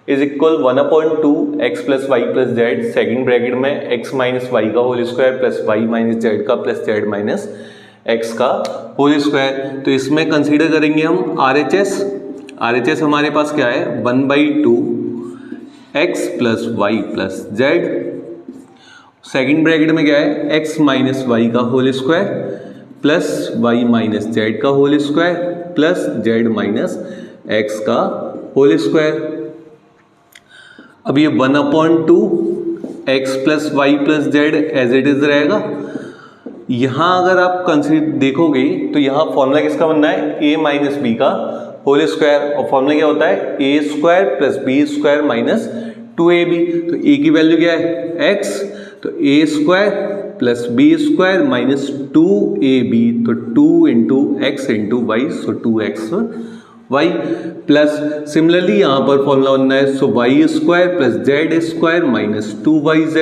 is equal 1/2 x plus Y plus Z, second bracket में x minus Y का whole square plus Y minus Z का plus Z minus x का whole square. तो इसमें consider करेंगे हम RHS हमारे पास क्या है 1/2 x plus Y plus Z, second bracket में क्या है x माइनस वाई का whole square plus Y minus Z का whole square plus Z minus x का होल स्क्वायर। अब ये 1/2 x plus Y plus z as it is रहेगा। यहाँ अगर आप कंसीडर देखोगे तो यहाँ फॉर्मूला किसका बनना है a माइनस बी का होल स्क्वायर, और फॉर्मूला क्या होता है a square plus B square minus 2ab। तो a की वैल्यू क्या है x, तो a square plus B square minus 2ab, तो 2 into x into y, so 2xy plus similarly यहाँ पर फॉर्मूला बनना है so y square plus Z square minus 2yz।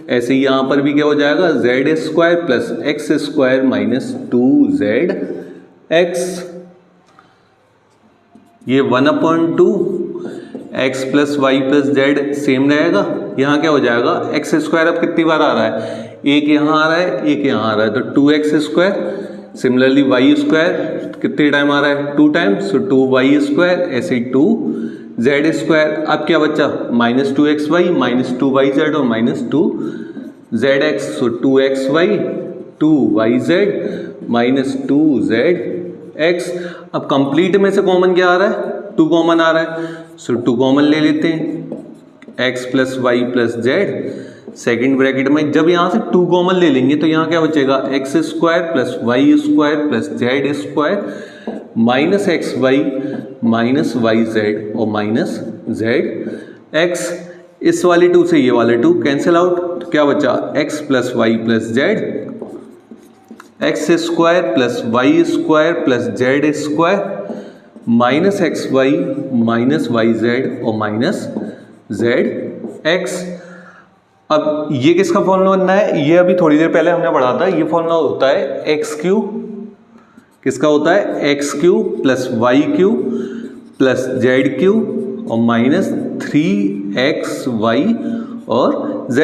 ऐसे ही यहाँ पर भी क्या हो जाएगा z square plus x square minus 2zx। ये 1/2 x plus Y plus z same रहेगा। यहाँ क्या हो जाएगा एक्स स्क्वायर अब कितनी बार आ रहा है, एक यहाँ आ रहा है एक यहाँ आ रहा है, तो 2x square. Similarly Y square कितने टाइम आ रहा है 2 टाइम्स, सो 2y स्क्वायर, ऐसे 2z स्क्वायर। अब क्या बच्चा माइनस 2xy माइनस 2yz और माइनस 2zx, सो 2xy 2yz माइनस 2zx। अब कंप्लीट में से कॉमन क्या आ रहा है 2 कॉमन आ रहा है, सो 2 कॉमन ले लेते हैं x plus Y plus Z, second bracket में जब यहाँ से 2 कॉमन ले लेंगे तो यहाँ क्या बचेगा X square plus Y square plus Z square minus X Y minus Y Z और माइनस जेड एक्स। इस वाले 2 से ये वाले 2 कैंसिल आउट, तो क्या बचा x plus Y plus Z, X square plus Y square plus Z square minus X Y minus Y Z और माइनस जेड एक्स। अब ये किसका फॉर्मूला बनना है, ये अभी थोड़ी देर पहले हमने पढ़ा था। ये फॉर्मूला होता है एक्स क्यूब किसका होता है X cube plus Y cube plus Z cube और माइनस 3xy और z,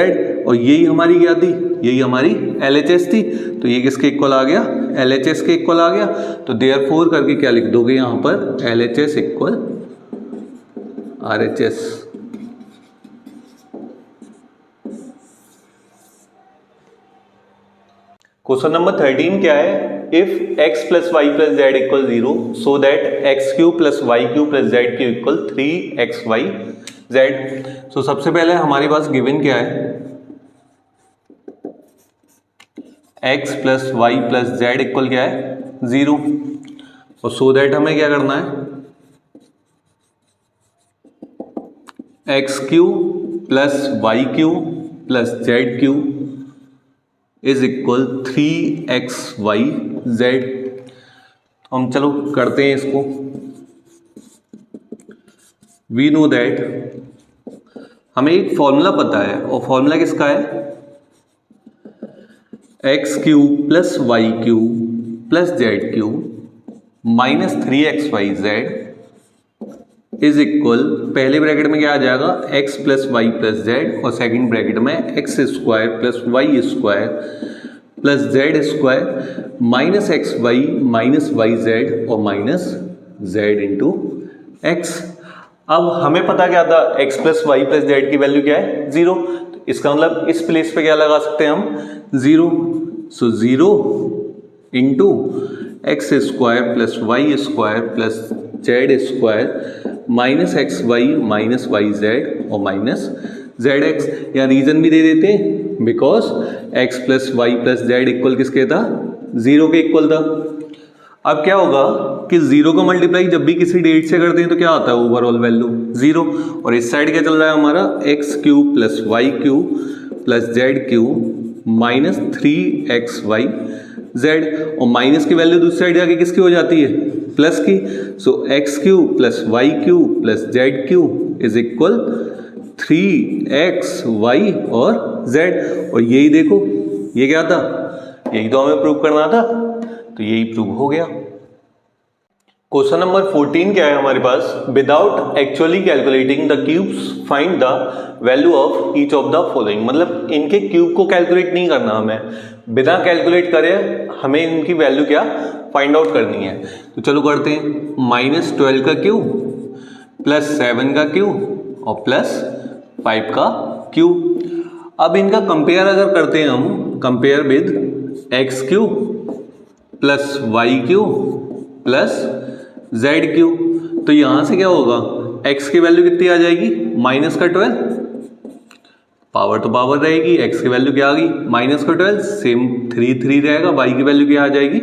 और यही हमारी क्या थी, यही हमारी LHS थी। तो ये किसके इक्वल आ गया, LHS के इक्वल आ गया। तो देयरफॉर करके क्या लिख दोगे यहाँ पर, LHS equal RHS। Question number 13 क्या है, if x plus Y plus Z equal 0 so that X cube plus Y cube plus Z cube equal 3xy z। So सबसे पहले हमारे पास गिवन क्या है, x plus Y plus Z equal क्या है 0, और सो दैट हमें क्या करना है, X cube plus Y cube plus Z cube is equal 3xy z। हम चलो करते हैं इसको। वी नो दैट, हमें एक फॉर्मूला पता है, और फॉर्मूला किसका है, X cube plus Y cube plus Z cube minus 3xyz is equal, पहले ब्रैकेट में क्या आ जाएगा, x plus Y plus Z, और सेकेंड ब्रैकेट में X square plus Y square plus Z square minus X Y minus Y Z और minus Z into X. अब हमें पता क्या था, x plus Y plus Z की वैल्यू क्या है 0, तो इसका मतलब इस प्लेस पे क्या लगा सकते हैं हम 0। So 0 into X square plus Y square plus Z square minus X Y minus Y Z और माइनस जेड एक्स। या रीजन भी दे देते हैं, because X plus Y plus Z equal किसके था, 0 के इक्वल था। अब क्या होगा कि 0 का मल्टीप्लाई जब भी किसी डेट से करते हैं तो क्या आता है, ओवरऑल वैल्यू 0, और इस साइड क्या चल रहा है हमारा, x cube plus Y cube plus Z cube minus 3xy z, और माइनस की वैल्यू दूसरी साइड जाके किसकी हो जाती है, प्लस की। So x cube plus Y cube plus Z cube is equal 3xy और z, और यही देखो ये क्या था, यही तो हमें प्रूव करना था, तो यही प्रूव हो गया। क्वेश्चन नंबर 14 क्या है हमारे पास, without actually calculating the cubes find the value of each of the following. मतलब इनके क्यूब को कैलकुलेट नहीं करना हमें, बिना कैलकुलेट करे हमें इनकी वैल्यू क्या फाइंड आउट करनी है। तो चलो करते हैं, -12 का क्यूब प्लस 7 का क्यूब और प्लस 5 का क्यूब। अब इनका कंपेयर अगर करते हैं हम, compare with X cube plus Y cube plus Z cube, तो यहां से क्या होगा, x की वैल्यू कितनी आ जाएगी, माइनस का 12, पावर तो पावर रहेगी, x की वैल्यू क्या आ गई माइनस का 12, सेम 3 रहेगा, y की वैल्यू क्या आ जाएगी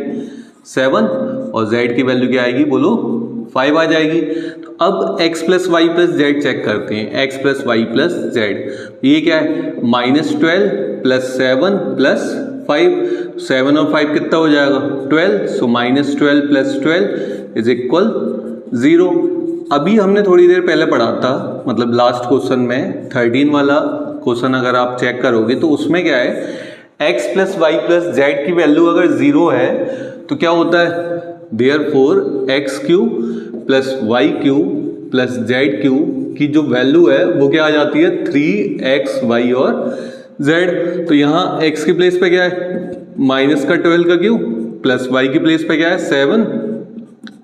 7, और z की वैल्यू क्या आएगी बोलो 5 आ जाएगी। तो अब x plus Y plus Z check करते हैं, x plus Y plus Z, ये क्या है, -12 प्लस 7 प्लस 5, 7 और 5 कितना हो जाएगा 12, सो -12 प्लस 12 इज इक्वल 0। अभी हमने थोड़ी देर पहले पढ़ा था, मतलब लास्ट क्वेश्चन में 13 वाला क्वेश्चन अगर आप चेक करोगे तो उसमें क्या है, x plus Y plus Z की वैल्यू अगर 0 है तो क्या होता है, therefore X cube plus Y cube plus Z cube की जो वैल्यू है वो क्या आ जाती है 3xy और z। तो यहाँ x की प्लेस पे क्या है, माइनस का 12 का क्यूब, प्लस y की प्लेस पे क्या है 7,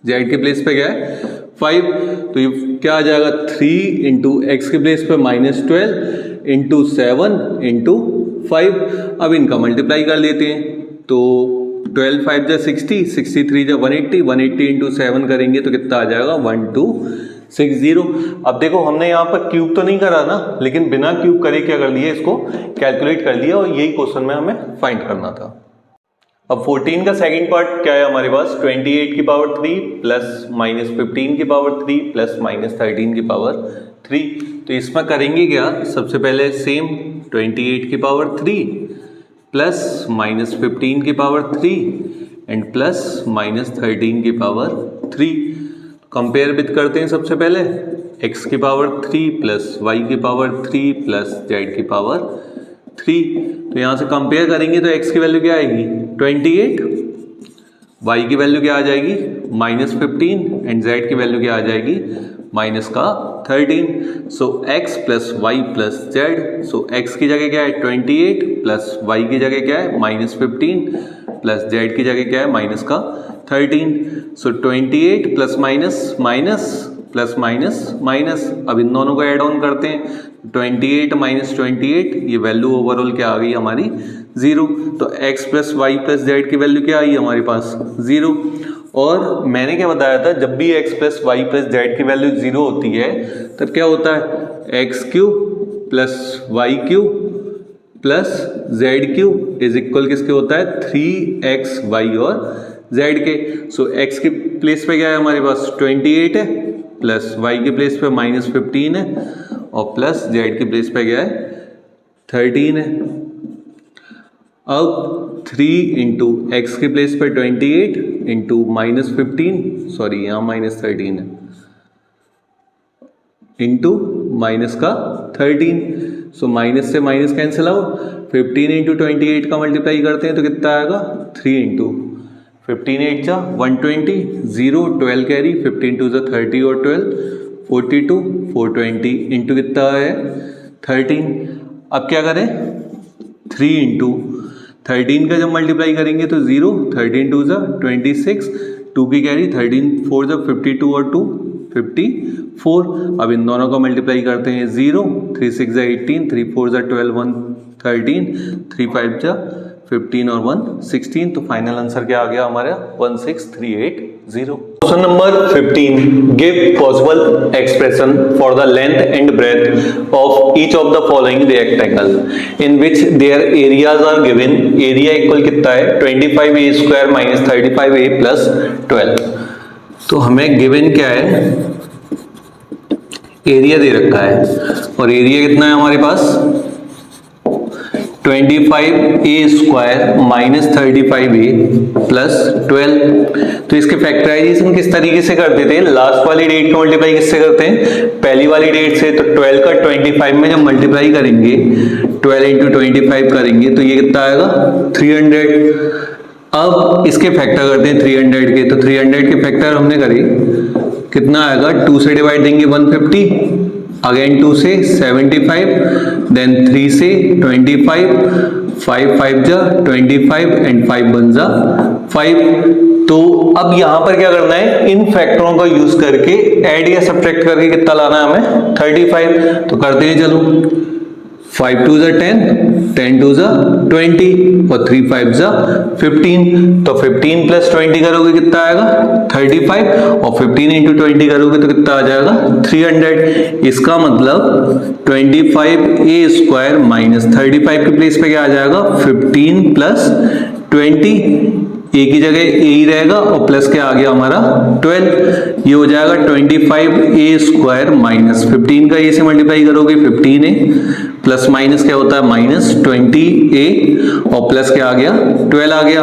z की प्लेस पे क्या है 5, तो ये क्या आ जाएगा 3 इंटू एक्स की प्लेस पे -12 इंटू 7 इंटू 5। अब इनका मल्टीप्लाई कर लेते हैं, तो 12 5 जा 60, 63 जा 180, 180 इंटू 7 करेंगे तो कितना आ जाएगा 1260। अब देखो हमने यहाँ पर क्यूब तो नहीं करा ना, लेकिन बिना क्यूब करे क्या कर लिया, इसको कैलकुलेट कर लिया, और यही क्वेश्चन में हमें फाइंड करना था। अब 14 का सेकंड पार्ट क्या है हमारे पास, 28 की पावर 3 प्लस -15 की पावर 3 प्लस -13 की पावर 3। तो इसमें करेंगे क्या, सबसे पहले सेम 28 की पावर 3 प्लस -15 की पावर 3 एंड प्लस -13 की पावर 3। कंपेयर विद करते हैं सबसे पहले, x की पावर 3 प्लस वाई की पावर 3 प्लस जेड की पावर 3। तो यहाँ से कंपेयर करेंगे तो x की वैल्यू क्या आएगी 28, y की वैल्यू क्या आ जाएगी -15 एंड z की वैल्यू क्या आ जाएगी -13। So x plus Y plus z, so x की जगह क्या है 28 प्लस y की जगह क्या है -15 प्लस z की जगह क्या है -13। सो 28 plus minus minus plus minus minus, अब इन दोनों को ऐड ऑन करते हैं 28 माइनस 28, ये वैल्यू ओवरऑल क्या आ गई हमारी 0। तो x plus Y plus Z की वैल्यू क्या आई हमारे पास 0। और मैंने क्या बताया था, जब भी x plus Y plus Z की वैल्यू 0 होती है तब क्या होता है X cube plus Y cube plus Z cube is equal किसके होता है 3x वाई और z के। सो x की प्लेस पे क्या है हमारे पास 28 है प्लस y के प्लेस पे -15 है और प्लस z की प्लेस पे क्या है 13 है। अब 3 इंटू एक्स की प्लेस पे 28 इंटू -15, सॉरी यहाँ -13 है, इंटू -13। सो माइनस से माइनस कैंसिल आउट, 15 इंटू 28 का मल्टीप्लाई करते हैं तो कितना आएगा 3 इंटू 15 8 जा 120, 0 12 कैरी, 15 2 30 और 12 42, 420 इंटू कितना है 13। अब क्या करें 3 इंटू 13 का जब मल्टीप्लाई करेंगे तो 0, 13 2 26, 2 की कैरी, 13 4 52 और 2 54। अब इन दोनों का मल्टीप्लाई करते हैं 0, 3 6 18, 3 4 12 1 13, 3 5 15 और 1 16। तो फाइनल आंसर क्या आ गया हमारा 16380। Question number 15, give possible expression for the length and breadth of each of the following rectangle in which their areas are given. Area equal कितना है 25a square minus 35a plus 12। तो हमें given क्या है, एरिया दे रखा है और area कितना है हमारे पास 25a square minus 35a plus 12। तो इसके फैक्टराइजेशन किस तरीके से करते थे, लास्ट वाली डेट का मल्टीप्लाई किससे करते हैं पहली वाली डेट से। तो 12 का 25 में जब मल्टीप्लाई करेंगे 12 इंटू 25 करेंगे तो ये कितना आएगा 300। अब इसके फैक्टर करते हैं 300 के, तो 300 के फैक्टर हमने करे कितना आएगा 2 से डिवाइड देंगे 150, अगेन 2 से 75, देन 3 से 25, 5 5 जा 25 एंड 5 1 जा 5। तो अब यहां पर क्या करना है, इन फैक्टरों का यूज करके ऐड या सब्ट्रैक्ट करके कितना लाना है हमें 35। तो करते हैं चलो, 5 2 जा 10, 10 2 जा 20 और 3 5 जा 15। तो 15 प्लस 20 करोगे कितना आएगा 35 और 15 इंटू 20 करोगे तो कितना आ जाएगा 300। इसका मतलब 25a स्क्वायर माइनस 35 के प्लेस पे क्या आ जाएगा 15 प्लस 20, ए की जगह ए ही रहेगा और प्लस क्या आ गया हमारा 12। ये हो जाएगा 25a स्क्वायर माइनस 15 का ए से मल्टीप्लाई करोगे 15a प्लस माइनस क्या होता है -20a और प्लस क्या आ गया 12 आ गया।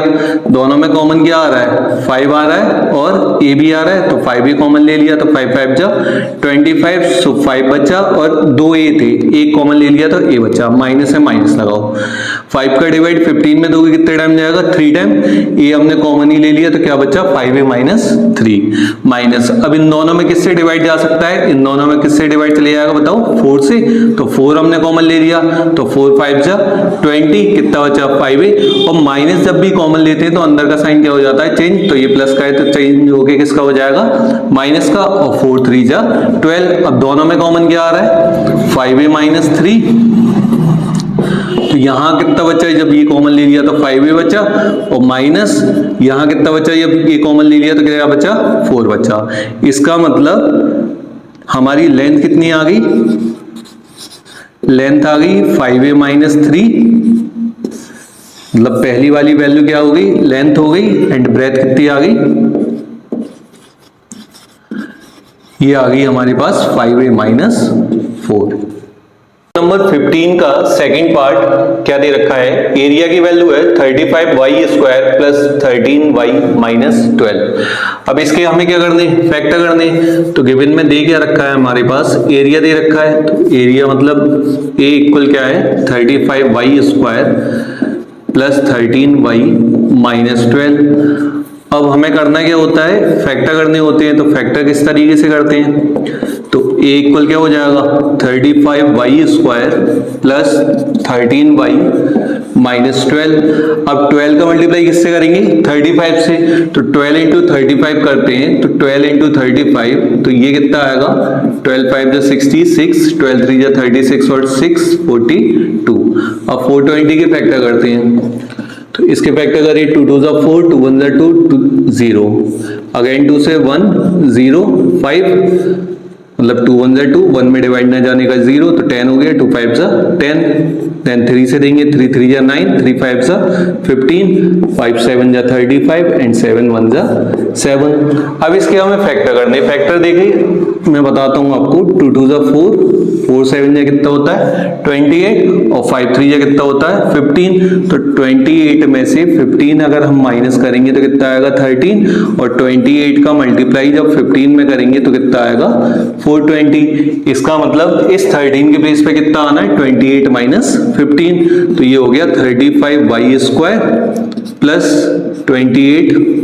दोनों में कॉमन क्या आ रहा है 5 आ रहा है और a भी आ रहा है, तो 5 कॉमन ले लिया तो 5 5 जा 25, सो 5 बचा और 2a थे, एक कॉमन ले लिया तो a बचा, माइनस है माइनस लगाओ। 5 का डिवाइड 15 में दोगे कितने टाइम जाएगा 3 टाइम, a हमने कॉमन ही ले लिया तो क्या बचा 5a माइनस 3 माइनस। अब इन दोनों में किससे डिवाइड जा सकता है, इन दोनों में किससे डिवाइड चले जाएगा बताओ 4 से, तो 4 हमने कॉमन ले लिया तो 4 5 जा 20, कितना बचा 5a। और माइनस जब भी कॉमन लेते हैं तो अंदर का साइन क्या हो जाता है चेंज, तो ये प्लस का है तो चेंज होके किसका हो जाएगा माइनस का, और 4 3 जा 12। अब दोनों में कॉमन क्या आ रहा है 5a माइनस 3, तो यहाँ कितना बचा है जब ये कॉमन ले लिया तो 5a बचा और माइनस यहाँ कितना बचा जब ये कॉमन ले लिया तो क्या बचा 4 बचा। इसका मतलब हमारी लेंथ कितनी आ गई, लेंथ आ गई 5a माइनस 3, मतलब पहली वाली वैल्यू क्या हो गई लेंथ हो गई, एंड ब्रेथ कितनी आ गई, ये आ गई हमारे पास 5a माइनस 4। नंबर 15 का सेकंड पार्ट क्या दे रखा है, एरिया की वैल्यू है 35y square plus 13y minus 12। अब इसके हमें क्या करने फैक्टर करने, तो गिवन में दे क्या रखा है हमारे पास एरिया दे रखा है, तो एरिया मतलब a इक्वल क्या है 35y square plus 13y minus 12। अब हमें करना क्या होता है, फैक्टर करने होते हैं। तो फैक्टर किस तरीके से करते हैं, तो a इक्वल क्या हो जाएगा 35y square plus 13y minus 12। अब 12 का मल्टीप्लाई किससे करेंगे 35 से, तो 12 इंटू 35 करते हैं, तो 12 इंटू 35 तो ये कितना आएगा 12 5 जा 66, 12 3 जा 36 और 6 42। अब 420 के फैक्टर करते हैं, तो इसके फैक्टर करिए 2 2 जा 4, 2 1 जा 2, 0 अगेन 2 से 1 0 5, मतलब 2 1 जा 2, 1 में डिवाइड ना जाने का 0, तो 10 हो गया, 2 5 जा 10, देन 3 से देंगे, 3 3 जा 9, 3 5 जा 15, 5 7 जा 35 एंड 7 1 जा 7। अब इसके हमें फैक्टर करने, फैक्टर देखिए मैं बताता हूँ आपको, 2 2 जा 4, 4 7 जा कितना होता है 28 और 5 3 जा कितना होता है 15। तो 28 में से 15 अगर हम माइनस करेंगे तो कितना आएगा 13, और 28 का मल्टीप्लाई जब 15 में करेंगे तो कितना आएगा 420। इसका मतलब इस 13 के बेस पे कितना आना है 28 माइनस 15, तो ये हो गया 35y square plus 28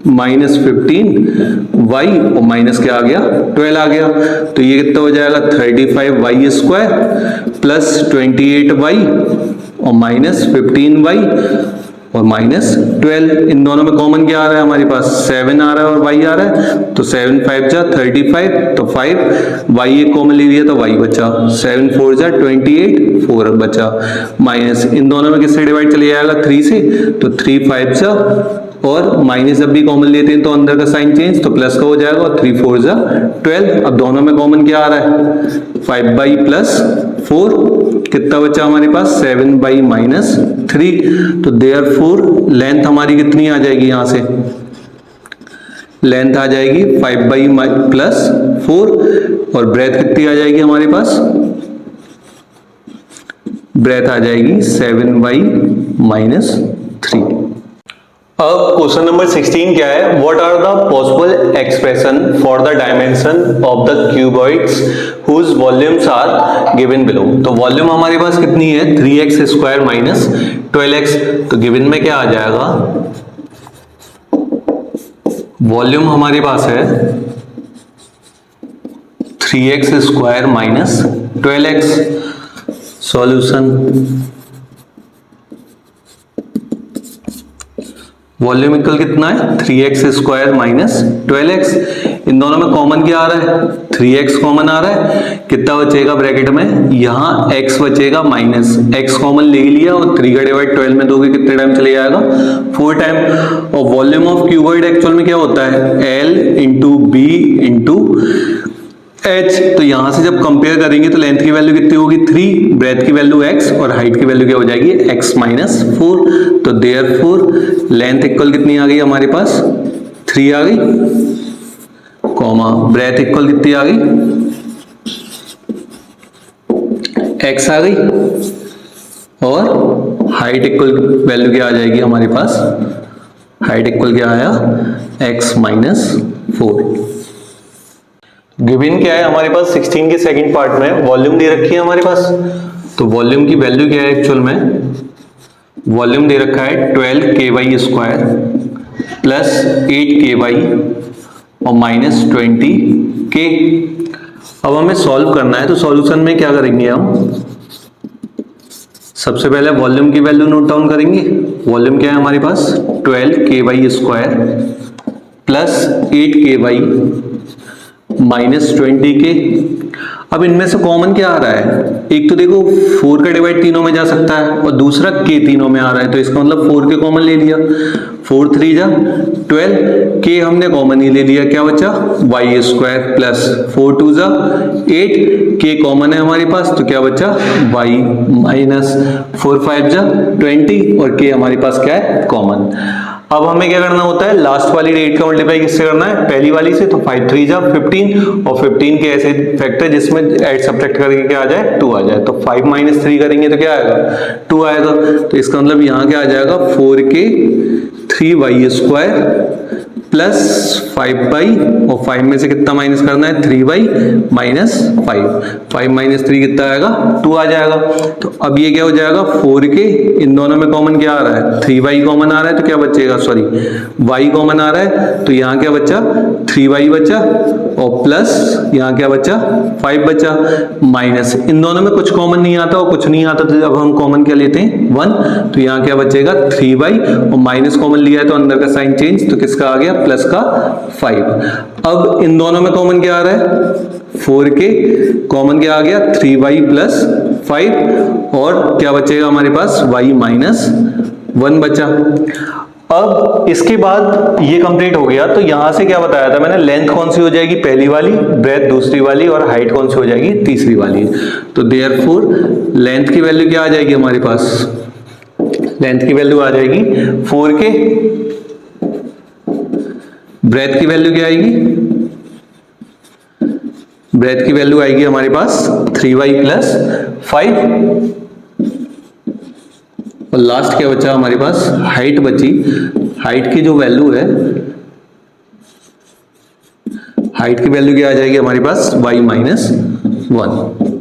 minus 15y और माइनस क्या आ गया 12 आ गया, तो ये कितना हो जाएगा 35y स्क्वायर प्लस 28y और माइनस 15y और माइनस 12। इन दोनों में कॉमन क्या आ रहा है हमारे पास 7 आ रहा है और y आ रहा है, तो 7 5 जा 35, तो 5 y एक कॉमन ले लिया तो y बचा, 7 4 जा 28, 4 बचा, माइनस इन दोनों में किससे डिवाइड चले जाएगा 3 से, तो 3 5 जा, और माइनस जब भी कॉमन लेते हैं तो अंदर का साइन चेंज, तो प्लस का हो जाएगा, और 3 4 जा 12। अब दोनों में कॉमन क्या आ रहा है 5y प्लस 4, कितना बचा हमारे पास 7y माइनस 3। तो देयरफॉर लेंथ हमारी कितनी आ जाएगी, यहां से लेंथ आ जाएगी 5y प्लस 4, और ब्रेथ कितनी आ जाएगी हमारे पास, ब्रेथ आ जाएगी 7y माइनस 3। अब क्वेश्चन नंबर 16 क्या है, what are the possible expression for the dimension of the cuboids whose volumes are given below. तो वॉल्यूम हमारे पास कितनी है 3x स्क्वायर माइनस 12x, तो गिवन में क्या आ जाएगा, वॉल्यूम हमारे पास है 3x square minus 12x। Solution, volume equal कितना है 3x स्क्वायर माइनस 12x। इन दोनों में कॉमन क्या आ रहा है 3x कॉमन आ रहा है, कितना बचेगा ब्रैकेट में, यहाँ x बचेगा माइनस x कॉमन ले लिया, और 3 का डिवाइड 12 में दोगे कितने टाइम चले जाएगा 4 टाइम। और वॉल्यूम ऑफ क्यूबॉइड एक्चुअल में क्या होता है L into B into h। तो यहां से जब कंपेयर करेंगे तो लेंथ की वैल्यू कितनी होगी 3, ब्रेथ की वैल्यू x, और हाइट की वैल्यू क्या हो जाएगी x माइनस 4। तो देयरफॉर लेंथ इक्वल कितनी आ गई हमारे पास 3 आ गई, कॉमा ब्रेथ इक्वल कितनी आ गई x आ गई, और हाइट इक्वल वैल्यू क्या आ जाएगी हमारे पास, हाइट इक्वल क्या आया x माइनस 4। गिवन क्या है हमारे पास 16 के सेकंड पार्ट में, वॉल्यूम दे रखी है हमारे पास, तो वॉल्यूम की वैल्यू क्या है एक्चुअल में, वॉल्यूम दे रखा है 12 ky स्क्वायर प्लस 8 ky और माइनस 20 k। अब हमें सॉल्व करना है, तो सॉल्यूशन में क्या करेंगे हम, सबसे पहले वॉल्यूम की वैल्यू नोट डाउन करेंगे। वॉल्यूम क्या है हमारे पास 12 ky square plus 8 ky minus 20k। अब इनमें से कॉमन क्या आ रहा है, एक तो देखो 4 का डिवाइड तीनों में जा सकता है, और दूसरा k तीनों में आ रहा है, तो इसका मतलब 4 के कॉमन ले लिया, 4 3 जा 12, k हमने कॉमन ही ले लिया, क्या बचा y स्क्वायर प्लस 4 2 जा 8, k कॉमन है हमारे पास, तो क्या बचा y माइनस 4 5 जा 20, और k हमारे पास क्या है कॉमन। अब हमें क्या करना होता है, लास्ट वाली रेट का मल्टीप्लाई किससे करना है पहली वाली से, तो 5 3 जा 15, और 15 के ऐसे फैक्टर जिसमें ऐड सब्ट्रैक्ट करके क्या आ जाए 2 आ जाए, तो 5 माइनस 3 करेंगे तो क्या आएगा 2 आएगा। तो इसका मतलब यहाँ क्या आ जाएगा 4k 3y स्क्वायर प्लस 5/, और 5 में से कितना माइनस करना है, 3/, माइनस 5 माइनस 3 कितना आएगा, 2 आ जाएगा। तो अब ये क्या हो जाएगा, 4 के इन दोनों में कॉमन क्या आ रहा है, 3y कॉमन आ रहा है, तो क्या बचेगा, सॉरी y कॉमन आ रहा है, तो यहाँ क्या बचा, 3y बचा, और प्लस यहाँ क्या बचा, 5 बचा, माइनस इन दोनों में कुछ कॉमन नहीं आता और कुछ नहीं आता, तो जब हम कॉमन क्या लेते हैं, 1, तो यहाँ क्या बचेगा, 3y, और माइनस कॉमन लिया है तो अंदर का साइन चेंज, तो किसका आ गया, प्लस का 5। अब इन दोनों में कॉमन क्या आ रहा है, 4 के कॉमन क्या आ गया, 3y प्लस 5, और क्या बचेगा हमारे पास, y माइनस 1 बचा। अब इसके बाद ये कंप्लीट हो गया, तो यहां से क्या बताया था मैंने, लेंथ कौन सी हो जाएगी, पहली वाली, ब्रेथ दूसरी वाली, और हाइट कौन सी हो जाएगी, तीसरी वाली। तो देयरफॉर लेंथ की वैल्यू क्या आ जाएगी हमारे पास, लेंथ की वैल्यू आ जाएगी 4 के, ब्रेथ की वैल्यू क्या आएगी, ब्रेथ की वैल्यू आएगी हमारे पास 3y प्लस 5, और लास्ट क्या बचा हमारे पास, हाइट बची। हाइट की जो वैल्यू है, हाइट की वैल्यू क्या आ जाएगी हमारे पास, y माइनस 1।